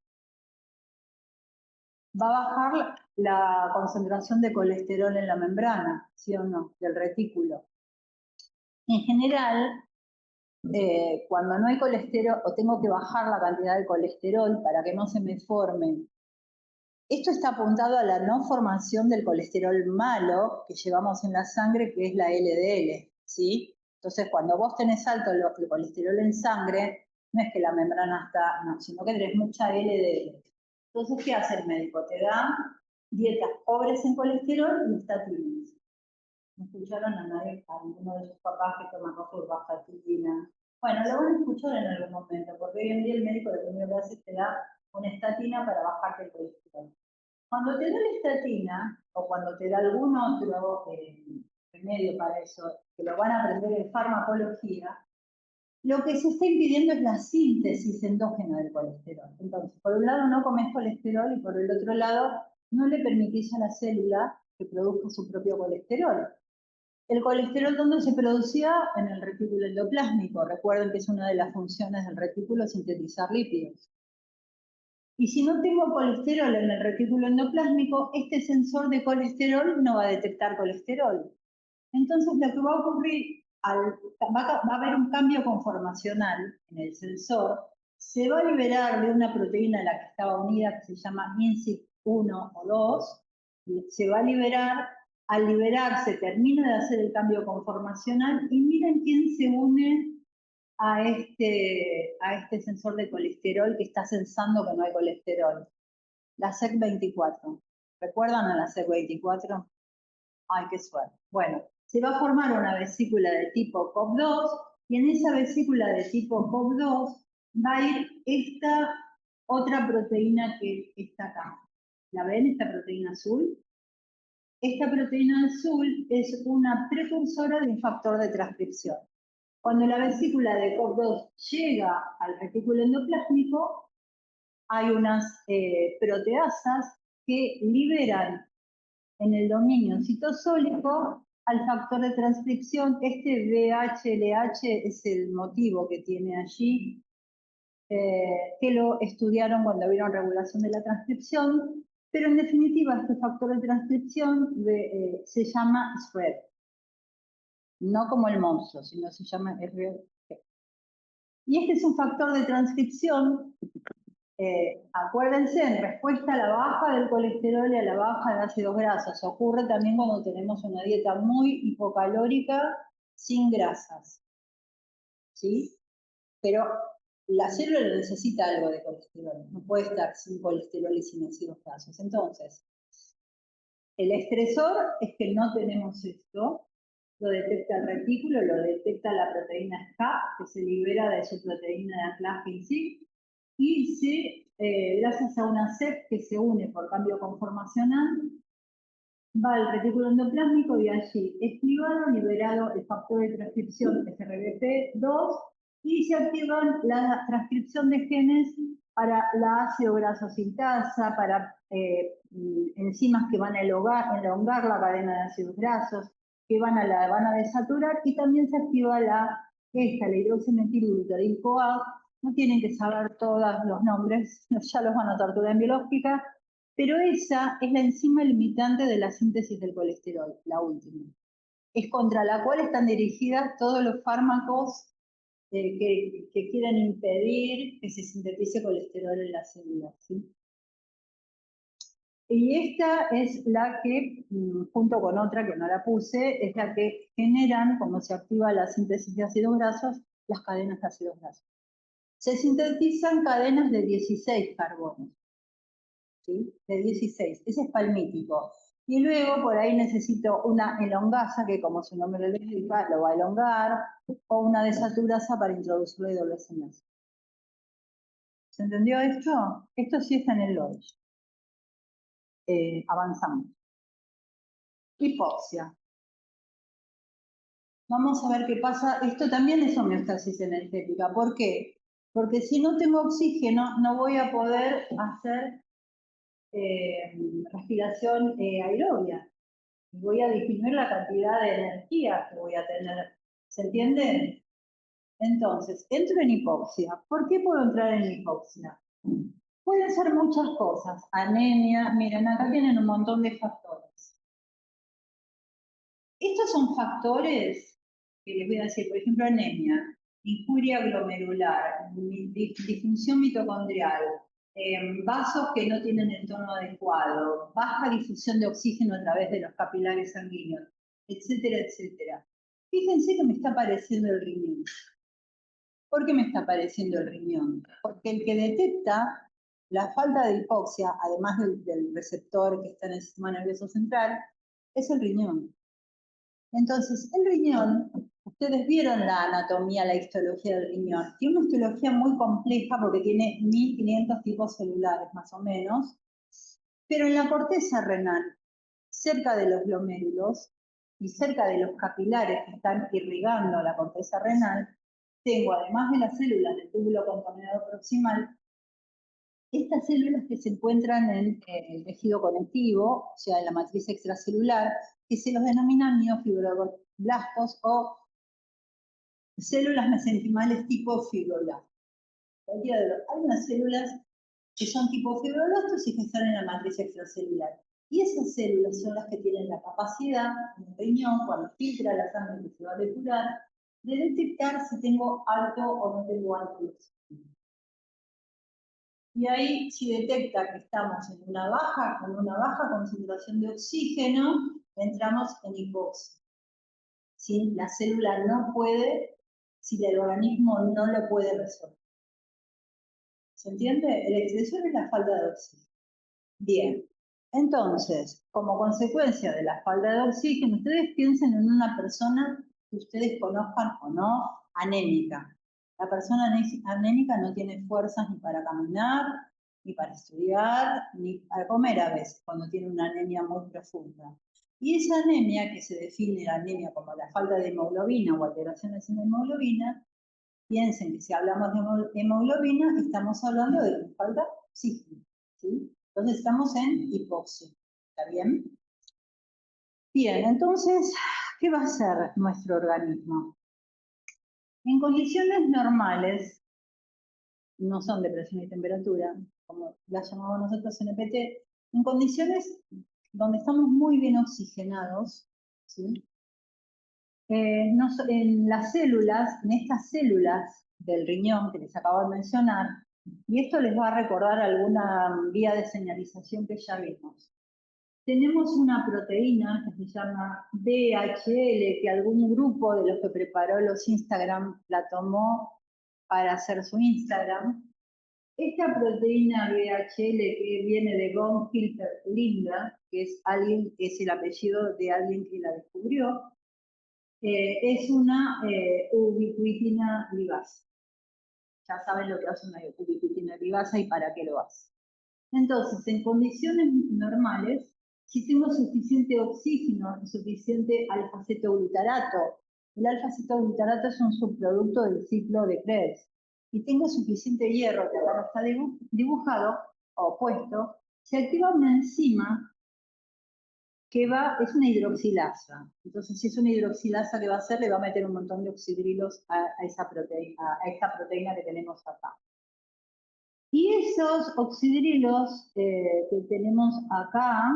S1: Va a bajar la concentración de colesterol en la membrana, ¿sí o no? Del retículo. En general, cuando no hay colesterol, o tengo que bajar la cantidad de colesterol para que no se me formen. Esto está apuntado a la no formación del colesterol malo que llevamos en la sangre, que es la LDL, ¿sí? Entonces, cuando vos tenés alto el colesterol en sangre, no es que la membrana está, no, sino que tenés mucha LDL. Entonces, ¿qué hace el médico? Te da dietas pobres en colesterol y estatinas. ¿No escucharon a nadie, a ninguno de sus papás que toma rosuvastatina? Bueno, lo van a escuchar en algún momento, porque hoy en día el médico lo primero que hace te da una estatina para bajarte el colesterol. Cuando te da la estatina, o cuando te da algún otro remedio para eso, que lo van a aprender en farmacología, lo que se está impidiendo es la síntesis endógena del colesterol. Entonces, por un lado no comes colesterol y por el otro lado no le permitís a la célula que produzca su propio colesterol. El colesterol, ¿dónde se producía? En el retículo endoplásmico. Recuerden que es una de las funciones del retículo sintetizar lípidos. Y si no tengo colesterol en el retículo endoplásmico, este sensor de colesterol no va a detectar colesterol. Entonces, lo que va a ocurrir, va a haber un cambio conformacional en el sensor, se va a liberar de una proteína a la que estaba unida, que se llama INSIC1 o 2, se va a liberar. Al liberarse, termina de hacer el cambio conformacional y miren quién se une a este sensor de colesterol que está sensando que no hay colesterol. La SEC24. ¿Recuerdan a la SEC24? Ay, qué suerte. Bueno, se va a formar una vesícula de tipo COP2 y en esa vesícula de tipo COP2 va a ir esta otra proteína que está acá. ¿La ven, esta proteína azul? Esta proteína azul es una precursora de un factor de transcripción. Cuando la vesícula de COP2 llega al retículo endoplásmico, hay unas proteasas que liberan en el dominio citosólico al factor de transcripción. Este VHLH es el motivo que tiene allí, que lo estudiaron cuando vieron regulación de la transcripción, pero en definitiva este factor de transcripción se llama SRED. No como el monstruo, sino se llama SRED. Y este es un factor de transcripción, acuérdense, en respuesta a la baja del colesterol y a la baja de ácidos grasos. Ocurre también cuando tenemos una dieta muy hipocalórica sin grasas. ¿Sí? Pero la célula necesita algo de colesterol, no puede estar sin colesterol y sin ácidos grasos. Entonces, el estresor es que no tenemos esto, lo detecta el retículo, lo detecta la proteína SCAP, que se libera de su proteína de anclaje en sí, y gracias a una CEP que se une por cambio conformacional, va al retículo endoplásmico y allí es clivado, liberado el factor de transcripción SRBP2 y se activan la transcripción de genes para la ácido graso sintasa, para enzimas que van a elongar la cadena de ácidos grasos, que van a desaturar, y también se activa la hidroximetilglutariil-CoA. No tienen que saber todos los nombres, ya los van a torturar en biológica, pero esa es la enzima limitante de la síntesis del colesterol, la última. Es contra la cual están dirigidas todos los fármacos que quieren impedir que se sintetice colesterol en las células, ¿sí? Y esta es la que, junto con otra que no la puse, es la que generan, como se activa la síntesis de ácidos grasos, las cadenas de ácidos grasos. Se sintetizan cadenas de 16 carbonos, ¿sí? De 16, ese es palmítico. Y luego por ahí necesito una elongasa, que como su nombre lo indica, lo va a elongar, o una desaturasa para introducirle doble enlace. ¿Se entendió esto? Esto sí está en el lodge. Avanzamos. Hipoxia. Vamos a ver qué pasa. Esto también es homeostasis energética. ¿Por qué? Porque si no tengo oxígeno, no voy a poder hacer respiración aerobia. Voy a disminuir la cantidad de energía que voy a tener. ¿Se entiende? Entonces, entro en hipoxia. ¿Por qué puedo entrar en hipoxia? Pueden ser muchas cosas. Anemia. Miren, acá tienen un montón de factores. Estos son factores que les voy a decir, por ejemplo, anemia, injuria glomerular, disfunción mitocondrial, vasos que no tienen el tono adecuado, baja difusión de oxígeno a través de los capilares sanguíneos, etcétera, etcétera. Fíjense que me está apareciendo el riñón. ¿Por qué me está apareciendo el riñón? Porque el que detecta la falta de hipoxia, además del receptor que está en el sistema nervioso central, es el riñón. Entonces, el riñón, ustedes vieron la anatomía, la histología del riñón. Tiene una histología muy compleja porque tiene 1500 tipos celulares, más o menos. Pero en la corteza renal, cerca de los glomérulos y cerca de los capilares que están irrigando la corteza renal, tengo, además de las células del túbulo contorneado proximal, estas células que se encuentran en el tejido conectivo, o sea, en la matriz extracelular, que se los denominan miofibroblastos o células mesenquimales tipo fibroblastos. Hay unas células que son tipo fibroblastos y que están en la matriz extracelular. Y esas células son las que tienen la capacidad, en el riñón, cuando filtra la sangre que se va a depurar, de detectar si tengo alto o no tengo alto oxígeno. Y ahí, si detecta que estamos en una baja concentración de oxígeno, entramos en hipoxia. ¿Sí? La célula no puede, si el organismo no lo puede resolver. ¿Se entiende? El excesor es la falta de oxígeno. Bien. Entonces, como consecuencia de la falta de oxígeno, ustedes piensen en una persona que ustedes conozcan o no, anémica. La persona anémica no tiene fuerzas ni para caminar, ni para estudiar, ni para comer a veces, cuando tiene una anemia muy profunda. Y esa anemia, que se define la anemia como la falta de hemoglobina o alteraciones en la hemoglobina, piensen que si hablamos de hemoglobina, estamos hablando de que falta oxígeno, ¿sí? Entonces estamos en hipoxia. ¿Está bien? Bien, entonces, ¿qué va a hacer nuestro organismo? En condiciones normales, no son de presión y temperatura, como las llamamos nosotros en EPT, en condiciones donde estamos muy bien oxigenados, ¿sí? En las células, en estas células del riñón que les acabo de mencionar, y esto les va a recordar alguna vía de señalización que ya vimos. Tenemos una proteína que se llama DHL, que algún grupo de los que preparó los Instagram la tomó para hacer su Instagram. Esta proteína VHL que viene de von Hilfer-Lindner, que es el apellido de alguien que la descubrió, es una ubiquitina ligasa. Ya saben lo que hace una ubiquitina ligasa y para qué lo hace. Entonces, en condiciones normales, si tengo suficiente oxígeno y suficiente alfa-cetoglutarato, el alfa-cetoglutarato es un subproducto del ciclo de Krebs, y tengo suficiente hierro, que acá está dibujado o puesto, se activa una enzima que es una hidroxilasa. Entonces, si es una hidroxilasa, ¿qué va a hacer? Le va a meter un montón de oxidrilos a esta proteína que tenemos acá. Y esos oxidrilos que tenemos acá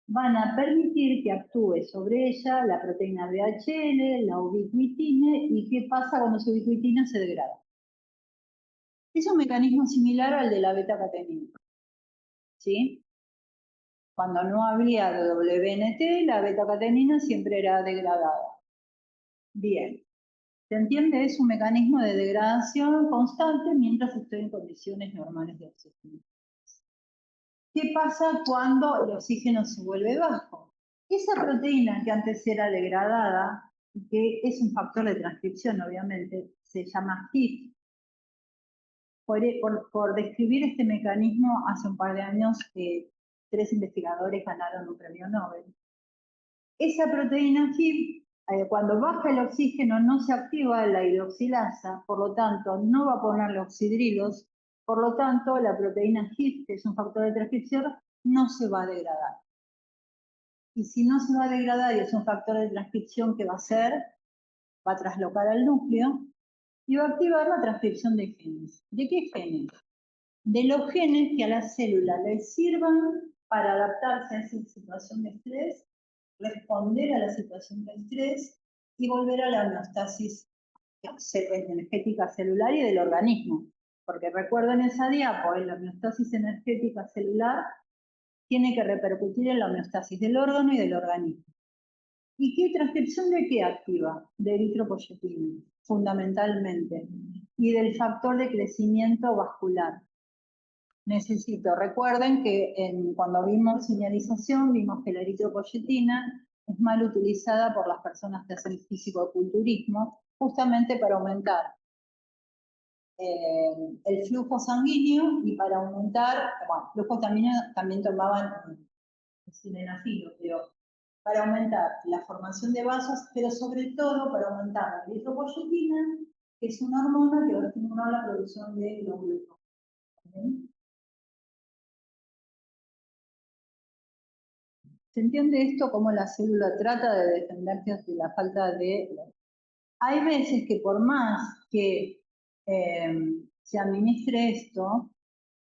S1: van a permitir que actúe sobre ella la proteína VHL, la ubiquitina, y ¿qué pasa cuando esa ubiquitina se degrada? Es un mecanismo similar al de la beta-catenina, ¿sí? Cuando no había de WNT, la beta-catenina siempre era degradada. Bien. ¿Se entiende? Es un mecanismo de degradación constante mientras estoy en condiciones normales de oxígeno. ¿Qué pasa cuando el oxígeno se vuelve bajo? Esa proteína que antes era degradada, que es un factor de transcripción, obviamente, se llama HIF. Por describir este mecanismo, hace un par de años 3 investigadores ganaron un premio Nobel. Esa proteína HIF, cuando baja el oxígeno, no se activa la hidroxilasa, por lo tanto, no va a ponerle oxidrilos, por lo tanto, la proteína HIF, que es un factor de transcripción, no se va a degradar. Y si no se va a degradar y es un factor de transcripción, ¿qué va a hacer? Va a traslocar al núcleo y va a activar la transcripción de genes. ¿De qué genes? De los genes que a la célula le sirvan para adaptarse a esa situación de estrés, responder a la situación de estrés y volver a la homeostasis energética celular y del organismo. Porque recuerden esa diapo, la homeostasis energética celular tiene que repercutir en la homeostasis del órgano y del organismo. ¿Y qué transcripción de qué activa? De eritropoyetina, fundamentalmente, y del factor de crecimiento vascular. Recuerden que cuando vimos señalización, vimos que la eritropoyetina es mal utilizada por las personas que hacen fisicoculturismo, justamente para aumentar el flujo sanguíneo y para aumentar, bueno, flujo sanguíneo también tomaban sildenafilo, pero para aumentar la formación de vasos, pero sobre todo para aumentar la eritropoyetina, que es una hormona que va a estimular la producción de glóbulos rojos. ¿Se entiende esto? Cómo la célula trata de defenderse de la falta de... Hay veces que por más que se administre esto,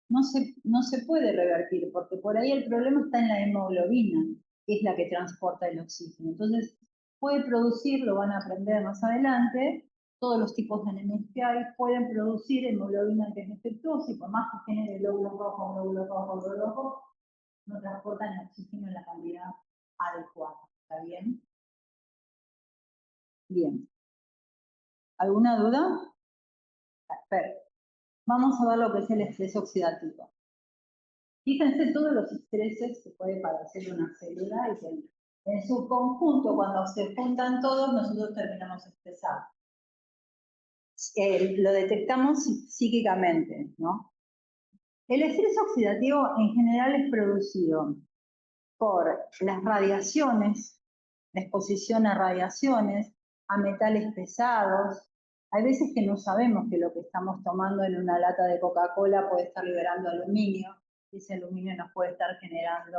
S1: no se puede revertir, porque por ahí el problema está en la hemoglobina, que es la que transporta el oxígeno. Entonces, puede producir, lo van a aprender más adelante, todos los tipos de anemias que hay pueden producir hemoglobina que es defectuosa, y por más que genere glóbulos rojos, no transportan el oxígeno en la cantidad adecuada. ¿Está bien? Bien. ¿Alguna duda? Perfecto. Vamos a ver lo que es el estrés oxidativo. Fíjense todos los estreses que puede padecer una célula y que en su conjunto, cuando se juntan todos, nosotros terminamos estresados. Lo detectamos psíquicamente, ¿no? El estrés oxidativo en general es producido por las radiaciones, la exposición a radiaciones, a metales pesados. Hay veces que no sabemos que lo que estamos tomando en una lata de Coca-Cola puede estar liberando aluminio, y ese aluminio nos puede estar generando...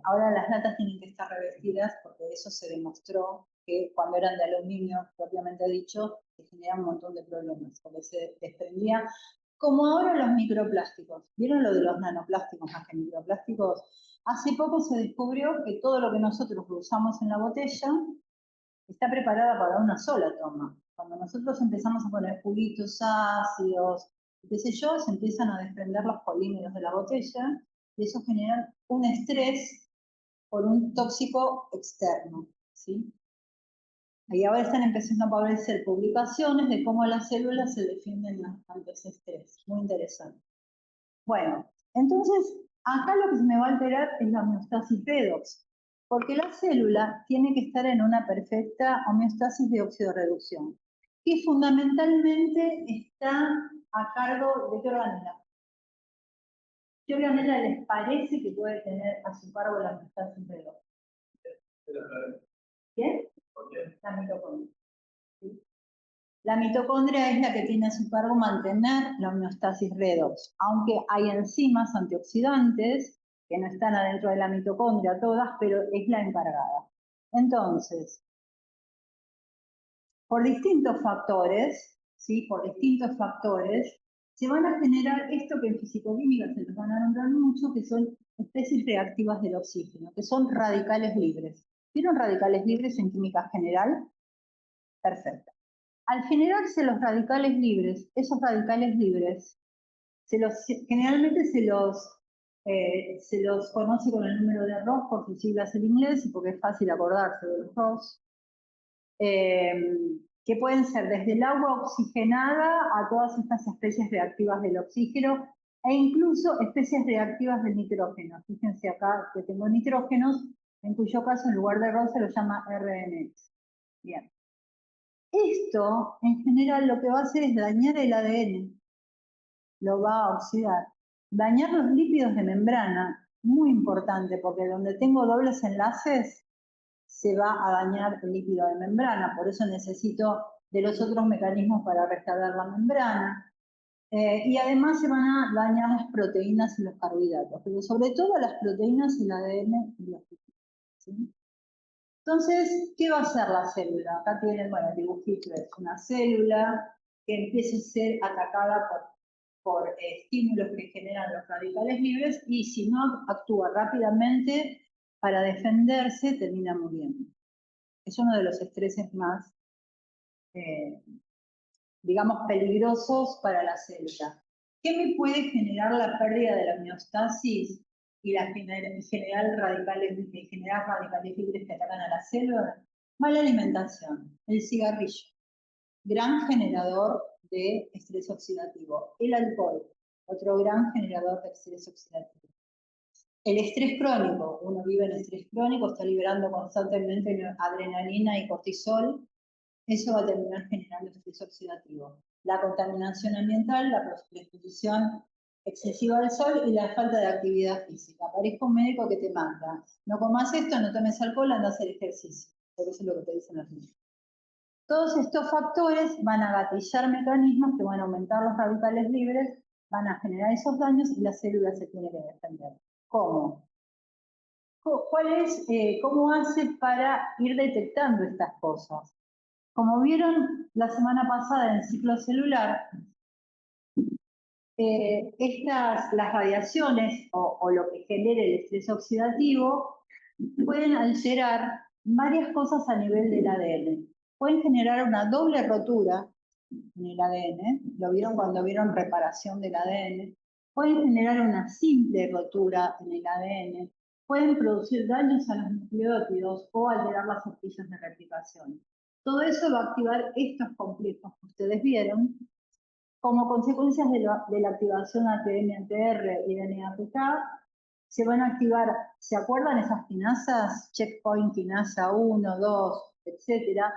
S1: ahora las latas tienen que estar revestidas porque eso se demostró que cuando eran de aluminio, propiamente dicho, se generaba un montón de problemas, porque se desprendía, como ahora los microplásticos. ¿Vieron lo de los nanoplásticos más que microplásticos? Hace poco se descubrió que todo lo que nosotros usamos en la botella está preparada para una sola toma. Cuando nosotros empezamos a poner juguitos ácidos, qué sé yo, se empiezan a desprender los polímeros de la botella y eso genera un estrés por un tóxico externo, ¿sí? Y ahora están empezando a aparecer publicaciones de cómo las células se defienden ante ese estrés. Muy interesante. Bueno, entonces, acá lo que se me va a alterar es la homeostasis redox, porque la célula tiene que estar en una perfecta homeostasis de oxidorreducción, que fundamentalmente está a cargo de qué organela. ¿Qué organela les parece que puede tener a su cargo la homeostasis redox? ¿Qué? La mitocondria. ¿Sí? La mitocondria es la que tiene a su cargo mantener la homeostasis redox, aunque hay enzimas antioxidantes que no están adentro de la mitocondria todas, pero es la encargada. Entonces, por distintos factores, ¿sí? Por distintos factores, se van a generar esto que en fisicoquímica se nos van a nombrar mucho, que son especies reactivas del oxígeno, que son radicales libres. ¿Vieron radicales libres en química general? Perfecto. Al generarse los radicales libres, esos radicales libres, generalmente se los conoce con el número de Ross por sus siglas en inglés y porque es fácil acordarse de los Ross, que pueden ser desde el agua oxigenada a todas estas especies reactivas del oxígeno e incluso especies reactivas del nitrógeno. Fíjense acá que tengo nitrógenos, en cuyo caso en lugar de Ross se lo llama RNX. Bien. Esto, en general, lo que va a hacer es dañar el ADN, lo va a oxidar. Dañar los lípidos de membrana, muy importante, porque donde tengo dobles enlaces, se va a dañar el lípido de membrana, por eso necesito de los otros mecanismos para restaurar la membrana. Y además se van a dañar las proteínas y los carbohidratos, pero sobre todo las proteínas y el ADN y los lípidos. ¿Sí? Entonces, ¿qué va a hacer la célula? Acá tienen, bueno, el dibujito es una célula que empieza a ser atacada por estímulos que generan los radicales libres y si no actúa rápidamente para defenderse, termina muriendo. Es uno de los estreses más, digamos, peligrosos para la célula. ¿Qué me puede generar la pérdida de la homeostasis y generar radicales libres que atacan a la célula? Mala alimentación, el cigarrillo, gran generador de estrés oxidativo. El alcohol, otro gran generador de estrés oxidativo. El estrés crónico, uno vive en estrés crónico, está liberando constantemente adrenalina y cortisol, eso va a terminar generando estrés oxidativo. La contaminación ambiental, la exposición excesiva al sol y la falta de actividad física. Parezco un médico que te manda, no comas esto, no tomes alcohol, anda a hacer ejercicio, porque eso es lo que te dicen los niños. Todos estos factores van a gatillar mecanismos que van a aumentar los radicales libres, van a generar esos daños y la célula se tiene que defender. ¿Cómo? ¿Cómo hace para ir detectando estas cosas? Como vieron la semana pasada en el ciclo celular, las radiaciones o lo que genere el estrés oxidativo pueden alterar varias cosas a nivel del ADN. Pueden generar una doble rotura en el ADN, lo vieron cuando vieron reparación del ADN, pueden generar una simple rotura en el ADN, pueden producir daños a los nucleótidos o alterar las horquillas de replicación. Todo eso va a activar estos complejos que ustedes vieron. Como consecuencias de la activación ATM-ATR y DNA-PK, se van a activar, ¿se acuerdan esas quinasas? Checkpoint quinasa 1, 2, etcétera,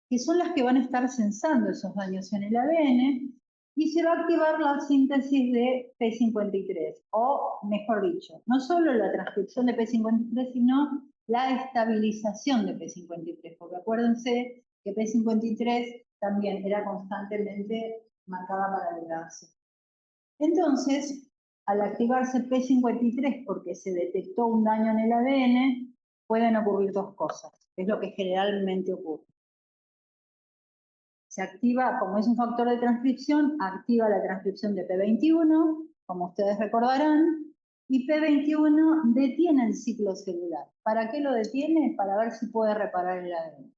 S1: que son las que van a estar sensando esos daños en el ADN, y se va a activar la síntesis de P53, o mejor dicho, no solo la transcripción de P53, sino la estabilización de P53, porque acuérdense que P53 también era constantemente marcada para el cáncer. Entonces, al activarse P53 porque se detectó un daño en el ADN, pueden ocurrir dos cosas, es lo que generalmente ocurre. Se activa, como es un factor de transcripción, activa la transcripción de P21, como ustedes recordarán, y P21 detiene el ciclo celular. ¿Para qué lo detiene? Para ver si puede reparar el ADN.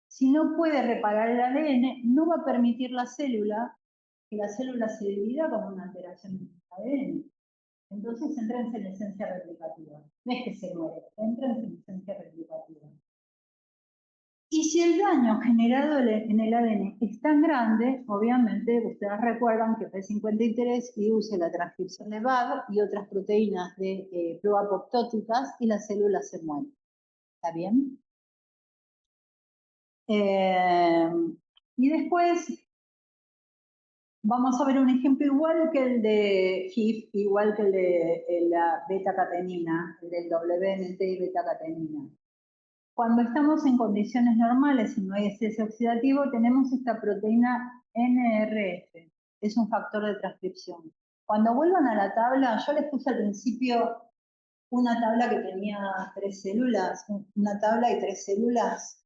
S1: Si no puede reparar el ADN, no va a permitir que la célula se divida con una alteración del ADN. Entonces entra en senescencia replicativa. No es que se muere, entra en senescencia replicativa. Y si el daño generado en el ADN es tan grande, obviamente ustedes recuerdan que P53 induce la transcripción de BAG y otras proteínas de prueba apoptóticas y las células se mueren. ¿Está bien? Y después vamos a ver un ejemplo igual que el de HIF, igual que el de la beta-catenina, el del WNT y beta-catenina. Cuando estamos en condiciones normales y no hay estrés oxidativo, tenemos esta proteína NRF, es un factor de transcripción. Cuando vuelvan a la tabla, yo les puse al principio una tabla que tenía 3 células, una tabla y 3 células.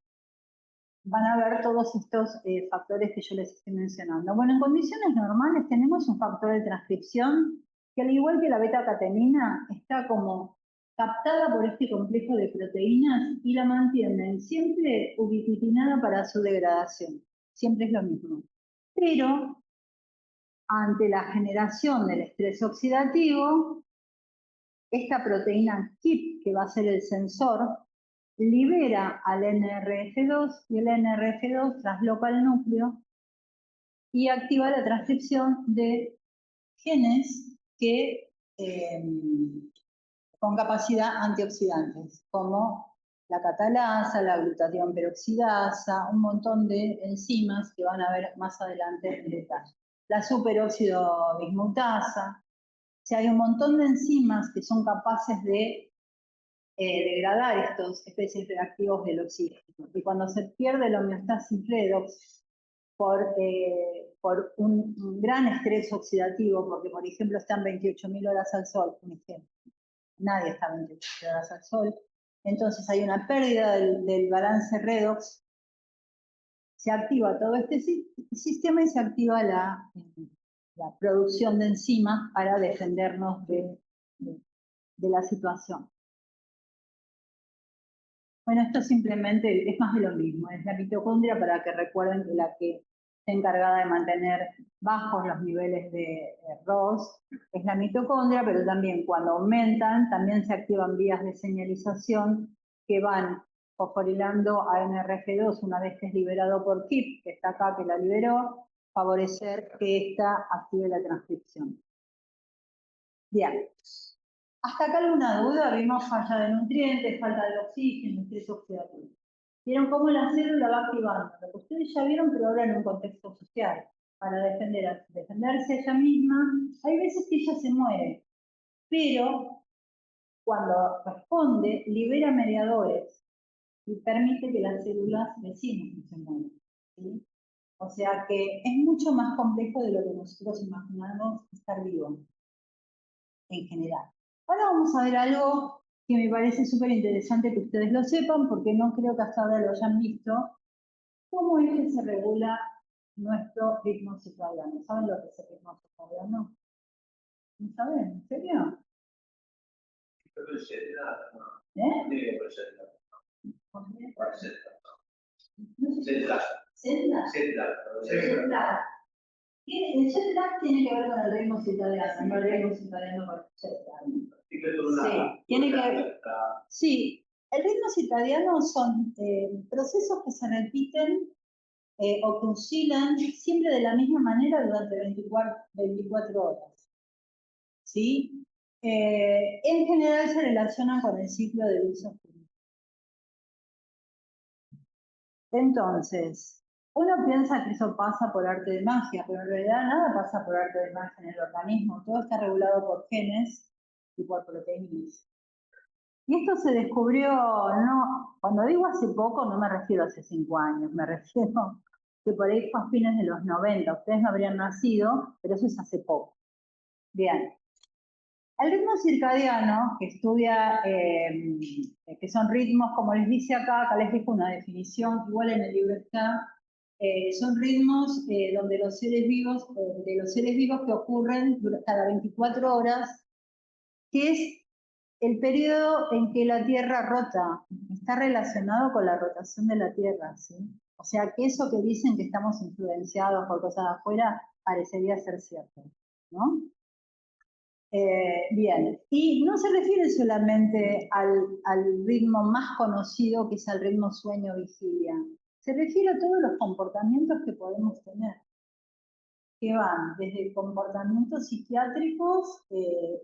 S1: Van a ver todos estos factores que yo les estoy mencionando. Bueno, en condiciones normales tenemos un factor de transcripción que, al igual que la beta-catenina, está como captada por este complejo de proteínas y la mantienen siempre ubiquitinada para su degradación. Siempre es lo mismo. Pero, ante la generación del estrés oxidativo, esta proteína KIP, que va a ser el sensor, libera al NRF2 y el NRF2 trasloca al núcleo y activa la transcripción de genes que con capacidad antioxidantes, como la catalasa, la glutatión peroxidasa, un montón de enzimas que van a ver más adelante en detalle. La superóxido bismutasa. O sea, hay un montón de enzimas que son capaces de degradar estos especies reactivos del oxígeno. Y cuando se pierde la homeostasis redox por un gran estrés oxidativo, porque por ejemplo están 28.000 horas al sol, un ejemplo, nadie está 28 horas al sol, entonces hay una pérdida del balance redox, se activa todo este sistema y se activa la producción de enzimas para defendernos de la situación. Bueno, esto simplemente es más de lo mismo, es la mitocondria, para que recuerden que la que está encargada de mantener bajos los niveles de ROS es la mitocondria, pero también cuando aumentan, también se activan vías de señalización que van fosforilando a NRF2 una vez que es liberado por KIP, que está acá, que la liberó, favorecer que ésta active la transcripción. Bien. ¿Hasta acá alguna duda? Vimos falla de nutrientes, falta de oxígeno, estrés oxidativo. Vieron cómo la célula va activando, lo que ustedes ya vieron, pero ahora en un contexto social, para defenderse a ella misma. Hay veces que ella se muere, pero cuando responde, libera mediadores y permite que las células vecinas no se mueran. ¿Sí? O sea que es mucho más complejo de lo que nosotros imaginamos estar vivo, en general. Ahora vamos a ver algo que me parece súper interesante que ustedes lo sepan, porque no creo que hasta ahora lo hayan visto. ¿Cómo es que se regula nuestro ritmo circadiano? ¿Saben lo que es el ritmo circadiano? ¿No saben? ¿En serio? ¿Eh? El jet lag tiene que ver con el ritmo circadiano, no el ritmo circadiano con el jet lag. Sí, tiene que ver. Sí, el ritmo circadiano son procesos que se repiten o que oscilan siempre de la misma manera durante 24 horas. ¿Sí? En general se relacionan con el ciclo de luz oscura. Entonces, uno piensa que eso pasa por arte de magia, pero en realidad nada pasa por arte de magia en el organismo. Todo está regulado por genes y por proteínas. Y esto se descubrió, no, cuando digo hace poco, no me refiero a hace 5 años, me refiero que por ahí fue a fines de los 90. Ustedes no habrían nacido, pero eso es hace poco. Bien. El ritmo circadiano, que estudia, que son ritmos, como les dice acá les dejo una definición, igual en el libro está, son ritmos donde los seres vivos, de los seres vivos que ocurren cada 24 horas, que es el periodo en que la Tierra rota, está relacionado con la rotación de la Tierra, ¿sí? O sea que eso que dicen que estamos influenciados por cosas de afuera, parecería ser cierto, ¿no? Bien, y no se refiere solamente al ritmo más conocido, que es el ritmo sueño-vigilia. Se refiere a todos los comportamientos que podemos tener, que van desde comportamientos psiquiátricos,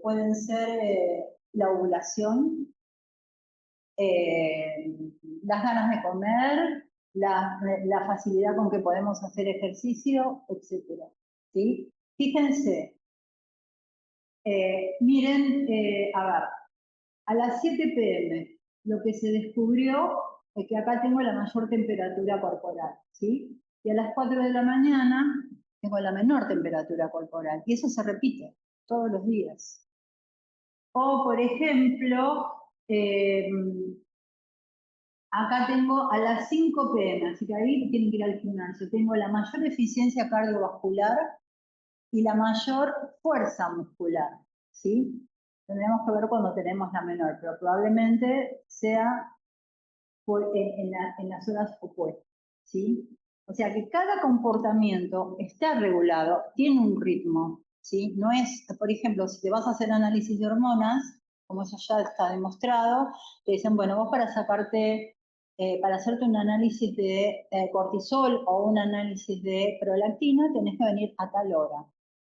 S1: pueden ser la ovulación, las ganas de comer, la facilidad con que podemos hacer ejercicio, etc. ¿Sí? Fíjense, miren, a ver, a las 7 p.m. lo que se descubrió es que acá tengo la mayor temperatura corporal, ¿sí? Y a las 4 de la mañana tengo la menor temperatura corporal, y eso se repite todos los días. O, por ejemplo, acá tengo a las 5 p.m., así que ahí tienen que ir al gimnasio. Tengo la mayor eficiencia cardiovascular y la mayor fuerza muscular, ¿sí? Tendremos que ver cuando tenemos la menor, pero probablemente sea en las horas opuestas, ¿sí? O sea que cada comportamiento está regulado, tiene un ritmo, ¿sí? No es, por ejemplo, si te vas a hacer análisis de hormonas, como eso ya está demostrado, te dicen, bueno, vos para sacarte, para hacerte un análisis de cortisol o un análisis de prolactina, tenés que venir a tal hora.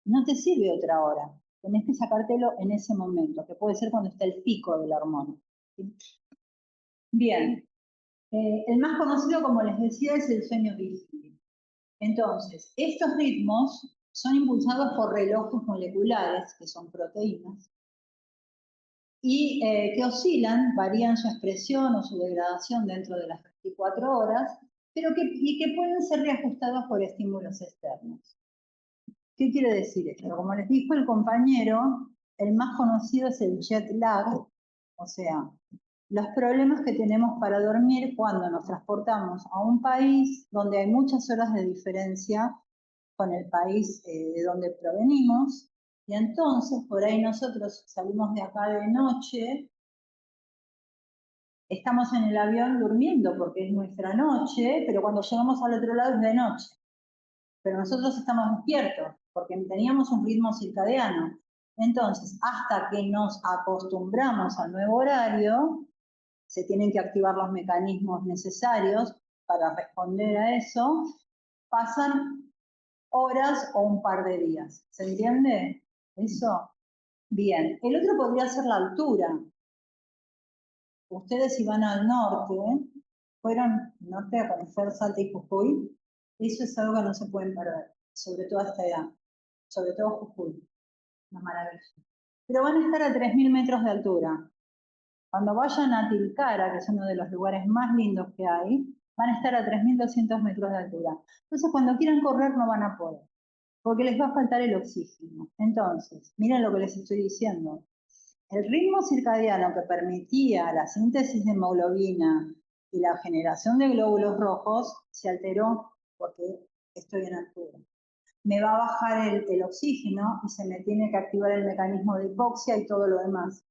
S1: No te sirve otra hora, tenés que sacártelo en ese momento, que puede ser cuando está el pico de la hormona, ¿sí? Bien, el más conocido, como les decía, es el sueño vigílico. Entonces, estos ritmos son impulsados por relojes moleculares, que son proteínas, y que oscilan, varían su expresión o su degradación dentro de las 24 horas, pero que pueden ser reajustados por estímulos externos. ¿Qué quiere decir esto? Como les dijo el compañero, el más conocido es el jet lag, o sea, los problemas que tenemos para dormir cuando nos transportamos a un país donde hay muchas horas de diferencia con el país de donde provenimos, y entonces por ahí nosotros salimos de acá de noche, estamos en el avión durmiendo porque es nuestra noche, pero cuando llegamos al otro lado es de noche. Pero nosotros estamos despiertos porque teníamos un ritmo circadiano. Entonces, hasta que nos acostumbramos al nuevo horario, se tienen que activar los mecanismos necesarios para responder a eso, pasan horas o un par de días. ¿Se entiende eso? Bien. El otro podría ser la altura. Ustedes si van al norte, fueron al norte a conocer Salta y Jujuy, eso es algo que no se pueden perder, sobre todo a esta edad, sobre todo Jujuy, una maravilla. Pero van a estar a 3.000 metros de altura. Cuando vayan a Tilcara, que es uno de los lugares más lindos que hay, van a estar a 3.200 metros de altura. Entonces, cuando quieran correr no van a poder, porque les va a faltar el oxígeno. Entonces, miren lo que les estoy diciendo. El ritmo circadiano que permitía la síntesis de hemoglobina y la generación de glóbulos rojos se alteró porque estoy en altura. Me va a bajar el oxígeno y se me tiene que activar el mecanismo de hipoxia y todo lo demás.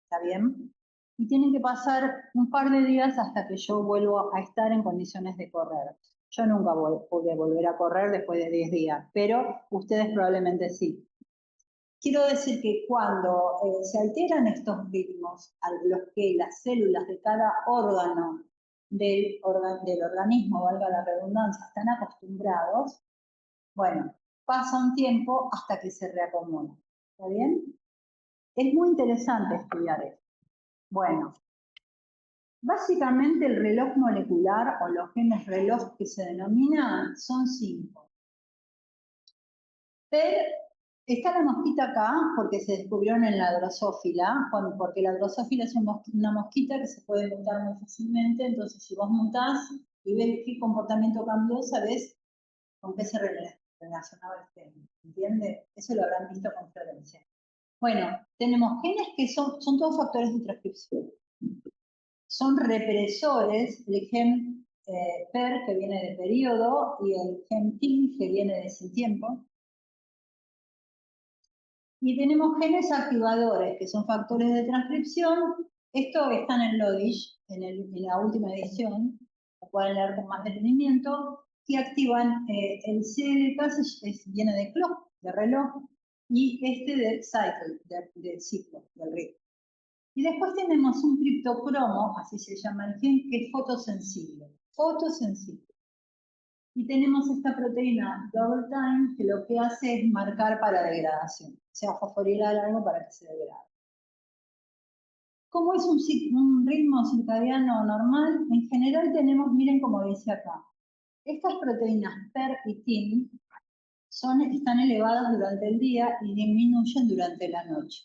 S1: ¿Está bien? Y tienen que pasar un par de días hasta que yo vuelvo a estar en condiciones de correr. Yo nunca pude volver a correr después de 10 días, pero ustedes probablemente sí. Quiero decir que cuando se alteran estos ritmos, a los que las células de cada órgano del organismo, valga la redundancia, están acostumbrados, bueno, pasa un tiempo hasta que se reacomodan. ¿Está bien? Es muy interesante estudiar esto. Bueno, básicamente el reloj molecular o los genes reloj que se denominan son 5. Está la mosquita acá porque se descubrieron en la drosófila, porque la drosófila es una mosquita que se puede mutar muy fácilmente, entonces si vos mutás y ves qué comportamiento cambió, sabés con qué se relacionaba el gen, ¿entiende? Eso lo habrán visto con frecuencia. Bueno, tenemos genes que son todos factores de transcripción. Son represores, el gen PER, que viene de periodo, y el gen TIM, que viene de sin tiempo. Y tenemos genes activadores, que son factores de transcripción. Esto está en el LODISH, en la última edición, lo pueden leer con más detenimiento, que activan el C de casa, viene de clock, de reloj, y este de cycle, del ciclo, del ritmo. Y después tenemos un criptocromo, así se llama el gen, que es fotosensible. Fotosensible. Y tenemos esta proteína double time que lo que hace es marcar para degradación, o sea, fosforilar algo para que se degrade. ¿Cómo es un ritmo circadiano normal? En general tenemos, miren como dice acá, estas proteínas PER y TIM están elevadas durante el día y disminuyen durante la noche.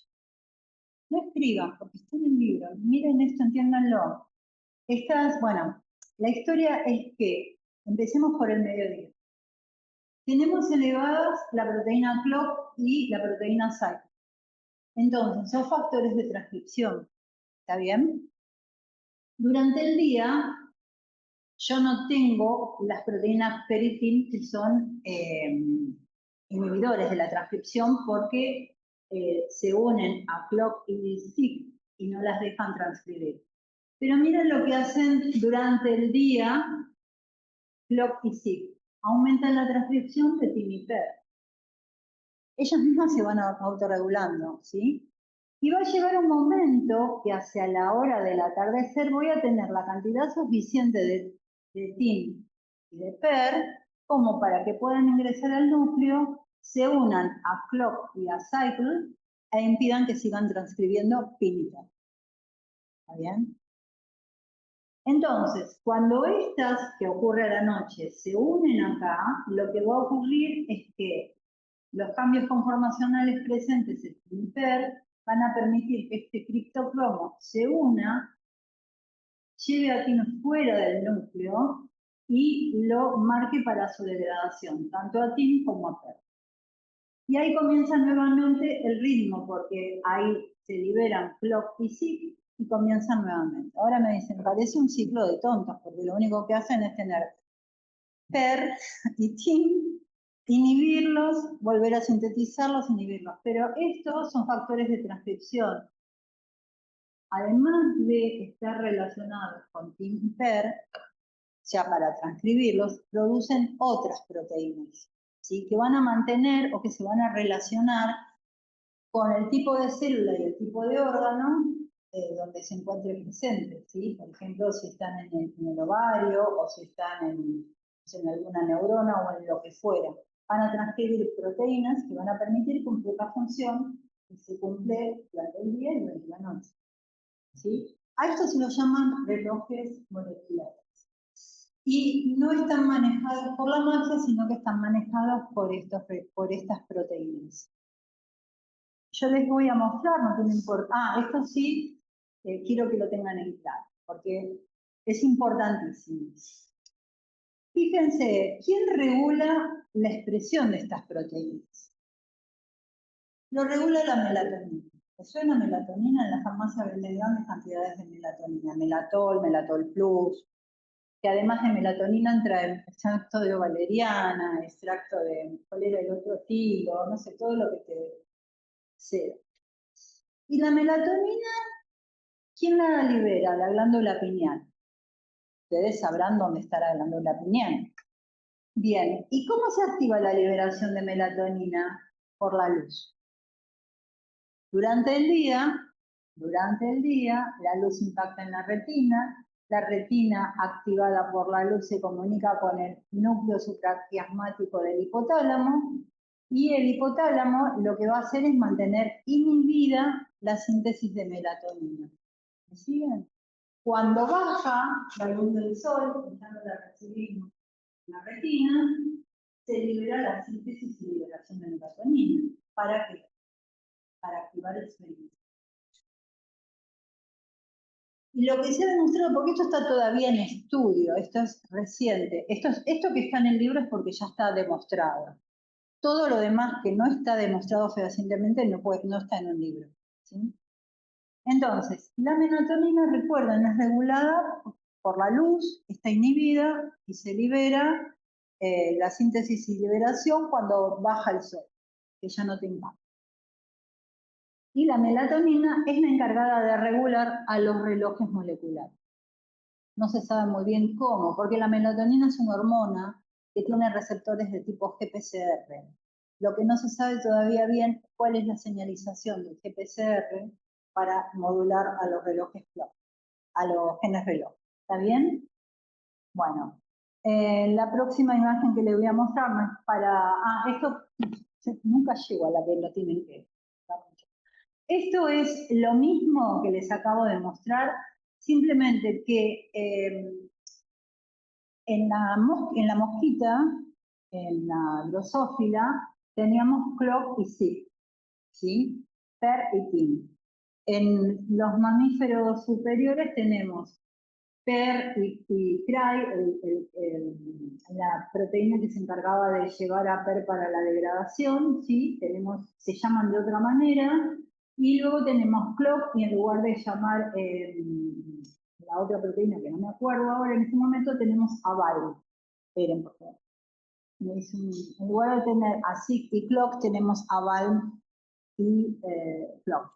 S1: No escriban, porque está en el libro. Miren esto, entiéndanlo. Bueno, la historia es que, empecemos por el mediodía. Tenemos elevadas la proteína clock y la proteína SAC. Entonces, son factores de transcripción. ¿Está bien? Durante el día, yo no tengo las proteínas peritin que son inhibidores de la transcripción porque se unen a clock y SIC y no las dejan transcribir. Pero miren lo que hacen durante el día clock y SIC. Aumentan la transcripción de TIM y PER. Ellas mismas se van autorregulando, ¿sí? Y va a llegar un momento que hacia la hora del atardecer voy a tener la cantidad suficiente de TIM y de PER como para que puedan ingresar al núcleo, se unan a clock y a cycle e impidan que sigan transcribiendo PIN y PER. ¿Está bien? Entonces, cuando estas que ocurre a la noche se unen acá, lo que va a ocurrir es que los cambios conformacionales presentes en el PER van a permitir que este criptocromo se una, lleve a TIM fuera del núcleo y lo marque para su degradación, tanto a TIM como a PER. Y ahí comienza nuevamente el ritmo, porque ahí se liberan clock y SIC y comienzan nuevamente. Ahora me dicen, parece un ciclo de tontos, porque lo único que hacen es tener PER y TIM, inhibirlos, volver a sintetizarlos, inhibirlos. Pero estos son factores de transcripción. Además de estar relacionados con TIM y PER, ya para transcribirlos, producen otras proteínas, ¿sí? Que van a mantener o que se van a relacionar con el tipo de célula y el tipo de órgano donde se encuentre presente, ¿sí? Por ejemplo, si están en el ovario o si están en alguna neurona o en lo que fuera. Van a transcribir proteínas que van a permitir cumplir la función que se cumple durante el día y durante la noche, ¿sí? A esto se lo llaman relojes moleculares. Y no están manejados por la masa, sino que están manejados por estas proteínas. Yo les voy a mostrar, no tiene importancia. Esto sí, quiero que lo tengan en claro, porque es importantísimo. Fíjense, ¿quién regula la expresión de estas proteínas? Lo regula la melatonina. ¿Les suena melatonina? En la farmacia venden grandes cantidades de melatonina. Melatol Plus, que además de melatonina trae extracto de valeriana, extracto de, ¿cuál era el otro? Tilo, no sé, todo lo que te sea. Y la melatonina, ¿quién la libera? La glándula pineal. Ustedes sabrán dónde está la glándula pineal. Bien, ¿y cómo se activa la liberación de melatonina? Por la luz. Durante el día, la luz impacta en la retina activada por la luz se comunica con el núcleo supraquiasmático del hipotálamo, y el hipotálamo lo que va a hacer es mantener inhibida la síntesis de melatonina. ¿Me siguen? Cuando baja la luz del sol, ya no la recibimos en la retina, se libera la síntesis y liberación de melatonina. ¿Para qué? Para activar el sueño. Y lo que se ha demostrado, porque esto está todavía en estudio, esto es reciente, esto que está en el libro es porque ya está demostrado. Todo lo demás que no está demostrado fehacientemente no está en un libro, ¿sí? Entonces, la melatonina, recuerden, es regulada por la luz, está inhibida y se libera la síntesis y liberación cuando baja el sol, que ya no te impacta. Y la melatonina es la encargada de regular a los relojes moleculares. No se sabe muy bien cómo, porque la melatonina es una hormona que tiene receptores de tipo GPCR. Lo que no se sabe todavía bien cuál es la señalización del GPCR para modular a los relojes clock, a los genes reloj. ¿Está bien? Bueno, La próxima imagen que les voy a mostrar no es para... esto nunca llego a la que lo tienen que... Esto es lo mismo que les acabo de mostrar, simplemente que en la mosquita, en la drosófila, teníamos clock y zip, ¿sí? Per y tin. En los mamíferos superiores tenemos per y cry, la proteína que se encargaba de llevar a per para la degradación, ¿sí? Se llaman de otra manera. Y luego tenemos clock, y en lugar de llamar la otra proteína, que no me acuerdo ahora en este momento, tenemos aval. Esperen, por favor. En lugar de tener así y clock, tenemos aval y clock.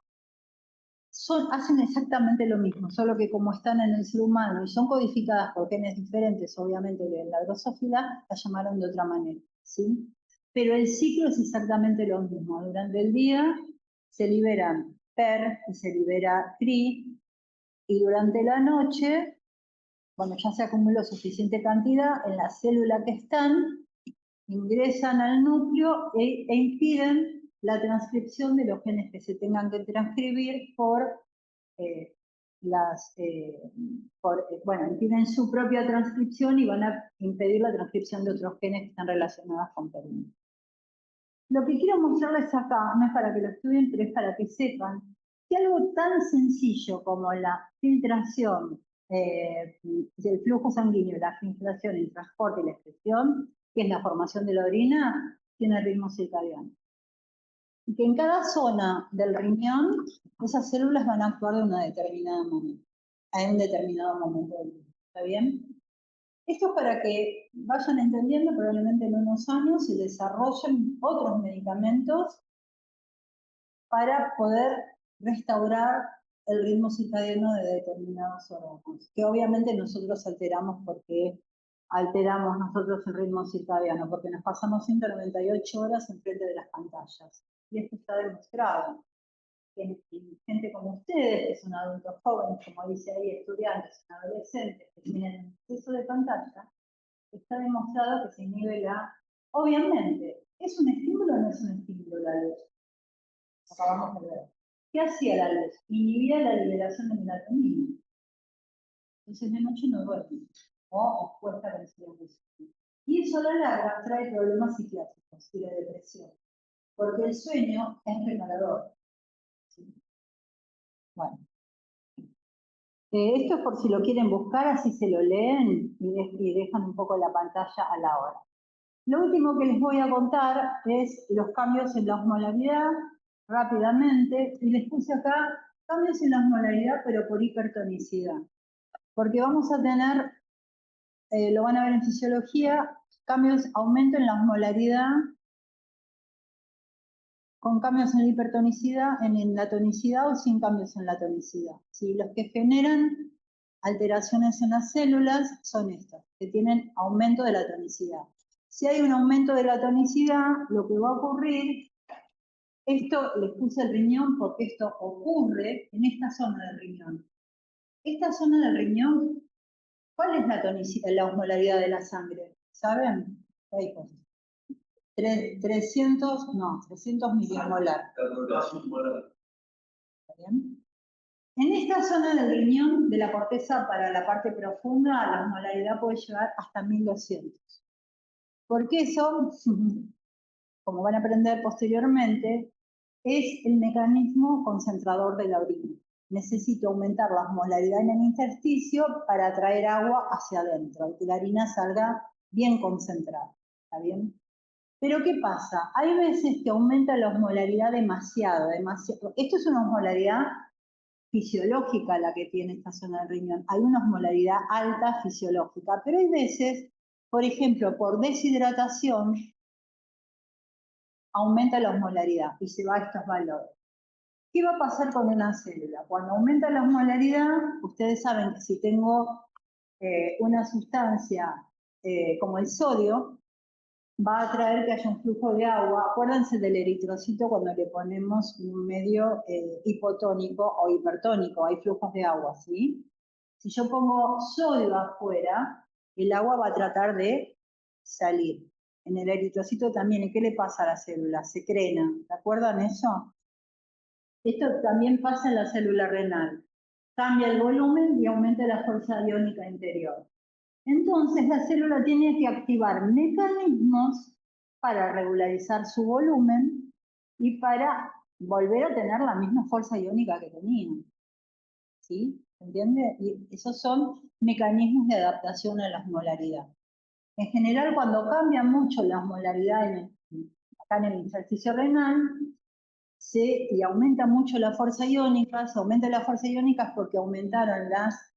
S1: Hacen exactamente lo mismo, solo que como están en el ser humano y son codificadas por genes diferentes, obviamente de la drosófila, la llamaron de otra manera, ¿sí? Pero el ciclo es exactamente lo mismo. Durante el día se liberan PER y se libera CRI, y durante la noche, cuando ya se acumuló suficiente cantidad, en la célula que están, ingresan al núcleo e impiden la transcripción de los genes que se tengan que transcribir impiden su propia transcripción y van a impedir la transcripción de otros genes que están relacionados con perina. Lo que quiero mostrarles acá, no es para que lo estudien, pero es para que sepan que algo tan sencillo como la filtración del flujo sanguíneo, la filtración, el transporte y la excreción, que es la formación de la orina, tiene ritmo circadiano. Y que en cada zona del riñón, esas células van a actuar de una determinada manera, en un determinado momento del día. ¿Está bien? Esto es para que vayan entendiendo, probablemente en unos años se desarrollen otros medicamentos para poder restaurar el ritmo circadiano de determinados órganos, que obviamente nosotros alteramos porque alteramos nosotros el ritmo circadiano, porque nos pasamos 198 horas enfrente de las pantallas. Y esto está demostrado. Que gente como ustedes, que son adultos jóvenes, como dice ahí, estudiantes, adolescentes, que tienen exceso de pantalla, está demostrado que se inhibe Obviamente, ¿es un estímulo o no es un estímulo la luz? Acabamos de ver. ¿Qué hacía la luz? Inhibía la liberación de melatonina. Entonces de noche no duerme, o cuesta vencer la luz. Y eso a la larga trae problemas psiquiátricos y de depresión, porque el sueño es reparador. ¿Sí? Bueno. Esto es por si lo quieren buscar, así se lo leen y dejan un poco la pantalla a la hora. Lo último que les voy a contar es los cambios en la osmolaridad, rápidamente, y les puse acá cambios en la osmolaridad, pero por hipertonicidad. Porque vamos a tener, lo van a ver en fisiología, aumento en la osmolaridad, con cambios en la hipertonicidad, en la tonicidad o sin cambios en la tonicidad. ¿Sí? Los que generan alteraciones en las células son estos, que tienen aumento de la tonicidad. Si hay un aumento de la tonicidad, lo que va a ocurrir, esto les puse el riñón porque esto ocurre en esta zona del riñón. Esta zona del riñón, ¿cuál es la tonicidad, la osmolaridad de la sangre? ¿Saben? Ahí pues. 300 milimolar. ¿Está bien? En esta zona del riñón, de la corteza para la parte profunda, la osmolaridad puede llegar hasta 1200. Porque eso, como van a aprender posteriormente, es el mecanismo concentrador de la orina. Necesito aumentar la osmolaridad en el intersticio para atraer agua hacia adentro, y que la orina salga bien concentrada. ¿Está bien? Pero ¿qué pasa? Hay veces que aumenta la osmolaridad demasiado. Esto es una osmolaridad fisiológica la que tiene esta zona del riñón. Hay una osmolaridad alta fisiológica, pero hay veces, por ejemplo, por deshidratación, aumenta la osmolaridad y se va a estos valores. ¿Qué va a pasar con una célula? Cuando aumenta la osmolaridad, ustedes saben que si tengo una sustancia como el sodio, va a traer que haya un flujo de agua. Acuérdense del eritrocito cuando le ponemos un medio hipotónico o hipertónico, hay flujos de agua, ¿sí? Si yo pongo sodio afuera, el agua va a tratar de salir. En el eritrocito también, ¿y qué le pasa a la célula? Se crena, ¿te acuerdan eso? Esto también pasa en la célula renal. Cambia el volumen y aumenta la fuerza iónica interior. Entonces la célula tiene que activar mecanismos para regularizar su volumen y para volver a tener la misma fuerza iónica que tenía. ¿Sí? ¿Entiende? Y esos son mecanismos de adaptación a la osmolaridad. En general, cuando cambian mucho las molaridades acá en el ejercicio renal, y aumenta mucho la fuerza iónica, se aumenta la fuerza iónica porque aumentaron las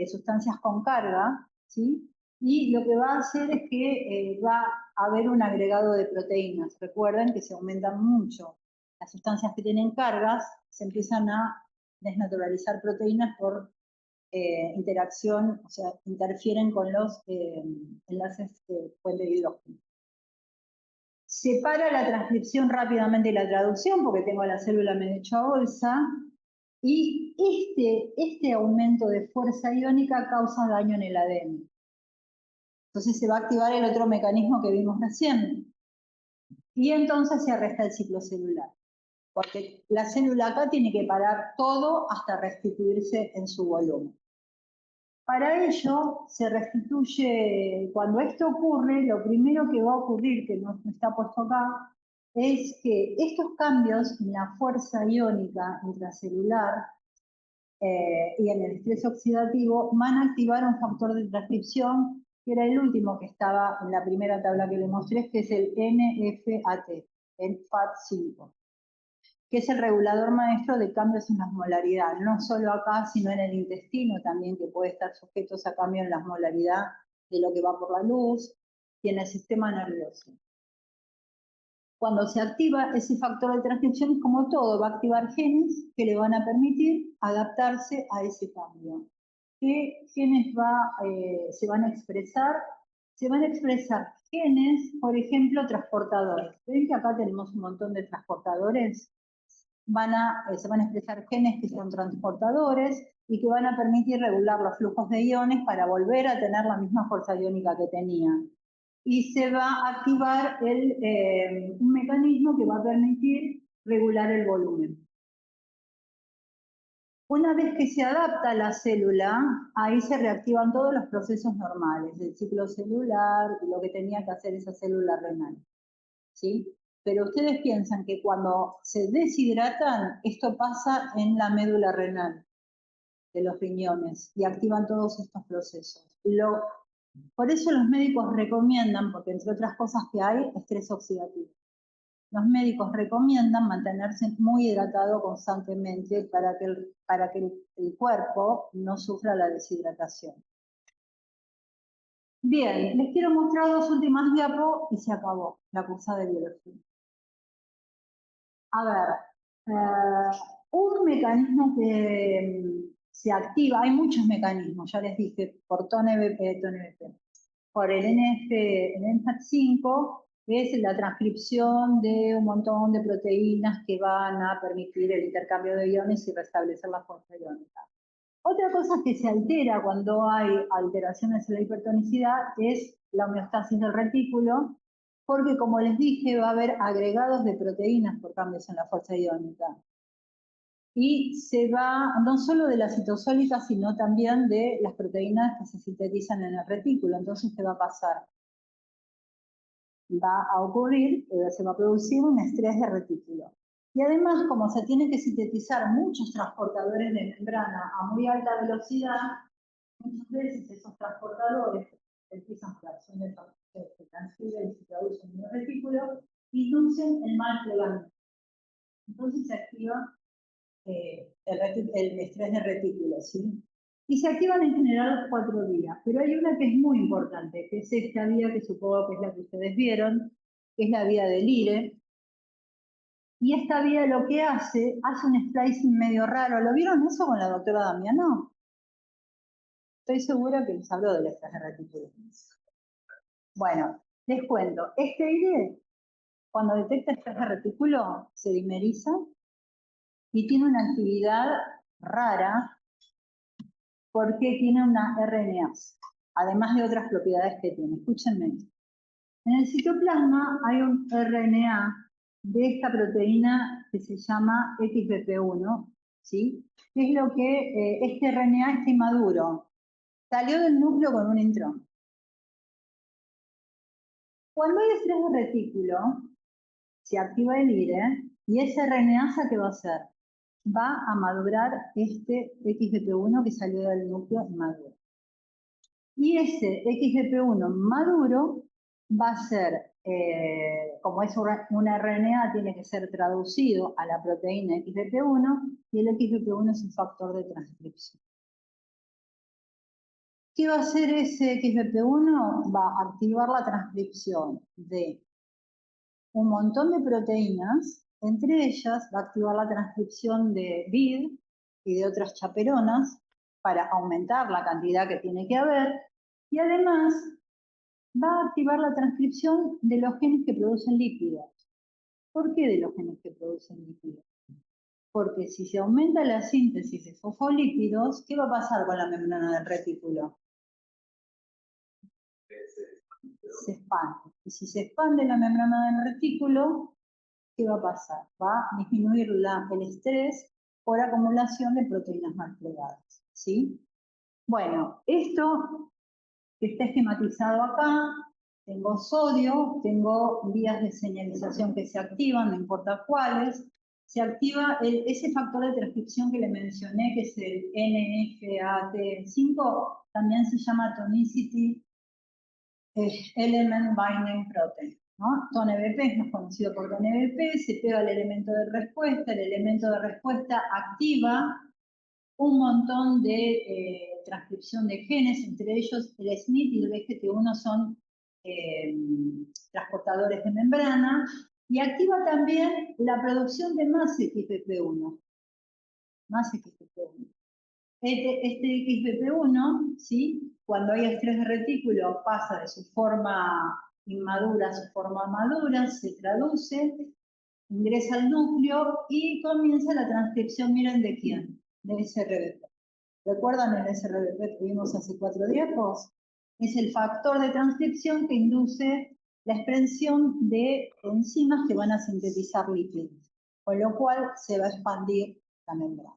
S1: sustancias con carga, ¿sí? Y lo que va a hacer es que va a haber un agregado de proteínas. Recuerden que se aumentan mucho las sustancias que tienen cargas, se empiezan a desnaturalizar proteínas por interacción, o sea, interfieren con los enlaces puente de hidrógeno. Separa la transcripción rápidamente y la traducción, porque tengo la célula medio hecha bolsa, y este aumento de fuerza iónica causa daño en el ADN. Entonces se va a activar el otro mecanismo que vimos recién. Y entonces se arresta el ciclo celular. Porque la célula acá tiene que parar todo hasta restituirse en su volumen. Para ello, se restituye, cuando esto ocurre, lo primero que va a ocurrir, que no está puesto acá, es que estos cambios en la fuerza iónica intracelular y en el estrés oxidativo van a activar un factor de transcripción, que era el último que estaba en la primera tabla que le mostré, que es el NFAT, el FAT5. Que es el regulador maestro de cambios en la osmolaridad, no solo acá, sino en el intestino también, que puede estar sujeto a cambio en la osmolaridad de lo que va por la luz, y en el sistema nervioso. Cuando se activa ese factor de transcripción, es como todo, va a activar genes que le van a permitir adaptarse a ese cambio. ¿Qué genes se van a expresar? Se van a expresar genes, por ejemplo, transportadores. ¿Ven que acá tenemos un montón de transportadores? Se van a expresar genes que son transportadores y que van a permitir regular los flujos de iones para volver a tener la misma fuerza iónica que tenían. Y se va a activar un mecanismo que va a permitir regular el volumen. Una vez que se adapta la célula, ahí se reactivan todos los procesos normales del ciclo celular y lo que tenía que hacer esa célula renal. ¿Sí? Pero ustedes piensan que cuando se deshidratan, esto pasa en la médula renal de los riñones y activan todos estos procesos. Por eso los médicos recomiendan, porque entre otras cosas que hay, estrés oxidativo. Los médicos recomiendan mantenerse muy hidratado constantemente para que el cuerpo no sufra la deshidratación. Bien, les quiero mostrar dos últimas diapos y se acabó la cursada de biología. A ver, un mecanismo que se activa, hay muchos mecanismos, ya les dije, por TONEBP, por el NFAT5, es la transcripción de un montón de proteínas que van a permitir el intercambio de iones y restablecer la fuerza iónica. Otra cosa que se altera cuando hay alteraciones en la hipertonicidad es la homeostasis del retículo, porque como les dije, va a haber agregados de proteínas por cambios en la fuerza iónica. Y se va no solo de la citosólica, sino también de las proteínas que se sintetizan en el retículo. Entonces, ¿qué va a pasar? Va a ocurrir, se va a producir un estrés de retículo. Y además, como se tienen que sintetizar muchos transportadores de membrana a muy alta velocidad, muchas veces esos transportadores empiezan por la acción de factores que transcriben y se traducen en el retículo, inducen el mal plegamiento. Entonces se activa el estrés de retículo, ¿sí? Y se activan en general los 4 días, pero hay una que es muy importante, que es esta vía que supongo que es la que ustedes vieron, que es la vía del IRE. Y esta vía lo que hace un splicing medio raro. ¿Lo vieron eso con la doctora Damiano? Estoy segura que les habló del estrés de retículo. Bueno, les cuento. Este IRE, cuando detecta estrés de retículo, se dimeriza y tiene una actividad rara porque tiene una RNase. además de otras propiedades que tiene. Escúchenme esto. En el citoplasma hay un RNA de esta proteína que se llama XBP1, ¿sí? Que es lo que este RNA está inmaduro. Salió del núcleo con un intrón. Cuando hay estrés de retículo, se activa el IRE y ese RNA, ¿qué va a hacer? Va a madurar este XBP1 que salió del núcleo inmaduro. Y ese XBP1 maduro va a ser, como es un RNA, tiene que ser traducido a la proteína XBP1 y el XBP1 es un factor de transcripción. ¿Qué va a hacer ese XBP1? Va a activar la transcripción de un montón de proteínas, entre ellas va a activar la transcripción de BID y de otras chaperonas para aumentar la cantidad que tiene que haber, y además va a activar la transcripción de los genes que producen lípidos. ¿Por qué de los genes que producen lípidos? Porque si se aumenta la síntesis de fosfolípidos, ¿qué va a pasar con la membrana del retículo? Se expande. Y si se expande la membrana del retículo, ¿qué va a pasar? Va a disminuir el estrés por acumulación de proteínas mal plegadas, ¿sí? Bueno, esto que está esquematizado acá, tengo sodio, tengo vías de señalización que se activan, no importa cuáles, se activa ese factor de transcripción que le mencioné, que es el NFAT5, también se llama Tonicity Element Binding Protein, ¿no? TONEBP es más conocido por TONEBP, se pega al elemento de respuesta, el elemento de respuesta activa un montón de transcripción de genes, entre ellos el SNP y el BGT1 son transportadores de membrana, y activa también la producción de más XBP1. Más XBP1. Este XBP1, ¿sí? Cuando hay estrés de retículo, pasa de su forma inmadura a su forma madura, se traduce, ingresa al núcleo y comienza la transcripción, miren de quién, de SRBP. ¿Recuerdan el SRBP que vimos hace 4 diapos? Es el factor de transcripción que induce la expresión de enzimas que van a sintetizar lípidos, con lo cual se va a expandir la membrana.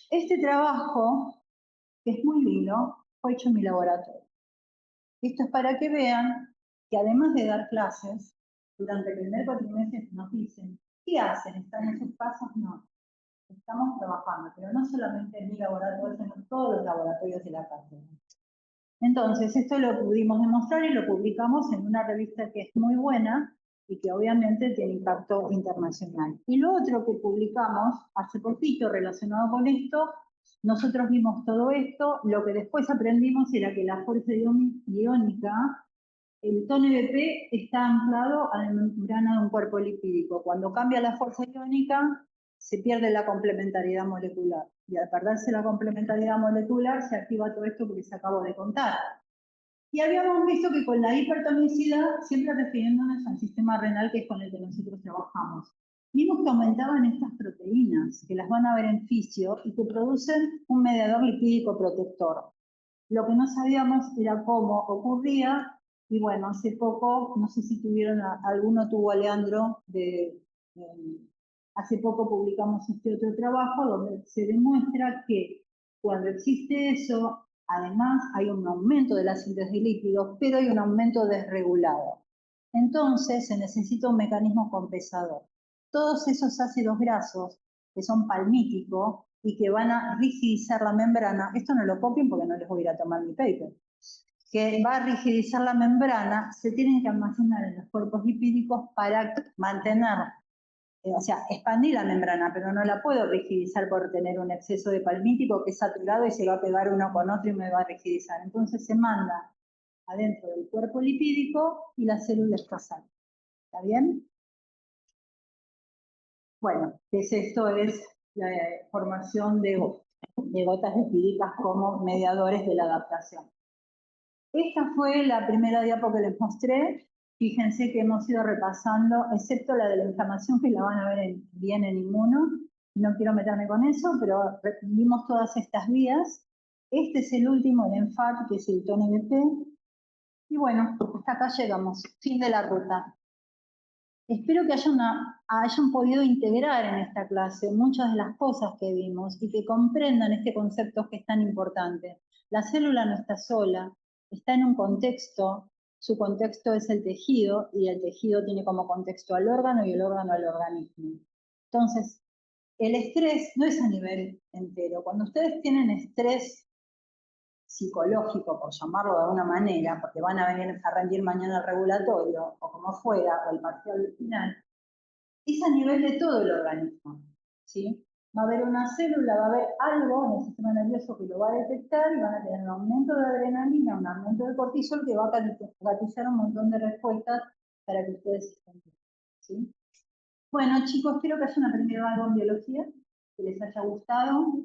S1: Este trabajo, que es muy lindo, fue hecho en mi laboratorio. Esto es para que vean que además de dar clases, durante el primer cuatrimestre nos dicen, ¿qué hacen? ¿Están en sus casas? No. Estamos trabajando, pero no solamente en mi laboratorio, sino en todos los laboratorios de la cátedra. Entonces, esto lo pudimos demostrar y lo publicamos en una revista que es muy buena y que obviamente tiene impacto internacional. Y lo otro que publicamos hace poquito relacionado con esto, nosotros vimos todo esto, lo que después aprendimos era que la fuerza iónica, el TONEBP está anclado a la membrana de un cuerpo lipídico. Cuando cambia la fuerza iónica, se pierde la complementariedad molecular. Y al perderse la complementariedad molecular, se activa todo esto que se acabó de contar. Y habíamos visto que con la hipertonicidad, siempre refiriéndonos al sistema renal, que es con el que nosotros trabajamos, vimos que aumentaban estas proteínas, que las van a ver en fisio, y que producen un mediador lipídico protector. Lo que no sabíamos era cómo ocurría, y bueno, hace poco, no sé si tuvieron, alguno tuvo a Leandro, hace poco publicamos este otro trabajo donde se demuestra que cuando existe eso, además hay un aumento de la síntesis de lípidos, pero hay un aumento desregulado. Entonces se necesita un mecanismo compensador. Todos esos ácidos grasos que son palmíticos y que van a rigidizar la membrana, esto no lo copien porque no les voy a ir a tomar mi paper, que va a rigidizar la membrana, se tienen que almacenar en los cuerpos lipídicos para mantener, o sea, expandir la membrana, pero no la puedo rigidizar por tener un exceso de palmítico que es saturado y se va a pegar uno con otro y me va a rigidizar. Entonces se manda adentro del cuerpo lipídico y la célula está sana. ¿Está bien? Bueno, esto es la formación de gotas lipídicas como mediadores de la adaptación. Esta fue la primera diapo que les mostré. Fíjense que hemos ido repasando, excepto la de la inflamación, que la van a ver bien en inmuno. No quiero meterme con eso, pero vimos todas estas vías. Este es el último, el ENFAT, que es el TONEBP. Y bueno, hasta acá llegamos, fin de la ruta. Espero que hayan podido integrar en esta clase muchas de las cosas que vimos y que comprendan este concepto que es tan importante. La célula no está sola, está en un contexto, su contexto es el tejido y el tejido tiene como contexto al órgano y el órgano al organismo. Entonces, el estrés no es a nivel entero. Cuando ustedes tienen estrés psicológico, por llamarlo de alguna manera, porque van a venir a rendir mañana el regulatorio, o como fuera, o el parcial final, es a nivel de todo el organismo, ¿sí? Va a haber una célula, va a haber algo en el sistema nervioso que lo va a detectar y van a tener un aumento de adrenalina, un aumento de cortisol que va a gatizar un montón de respuestas para que ustedes estén bien, ¿sí? Bueno, chicos, espero que hayan aprendido algo en biología, que les haya gustado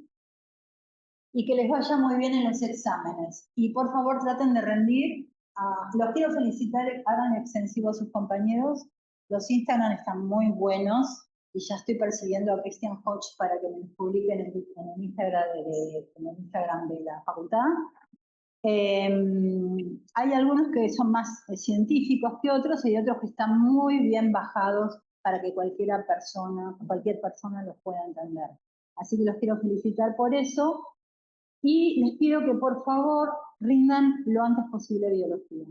S1: y que les vaya muy bien en los exámenes. Y por favor traten de rendir. Los quiero felicitar, hagan extensivo a sus compañeros. Los Instagram están muy buenos y ya estoy persiguiendo a Christian Hodge para que me los publiquen en el Instagram de la facultad. Hay algunos que son más científicos que otros y hay otros que están muy bien bajados para que cualquier persona los pueda entender. Así que los quiero felicitar por eso. Y les pido que por favor rindan lo antes posible biología,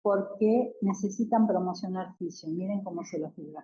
S1: porque necesitan promocionar fisio. Miren cómo se los digo.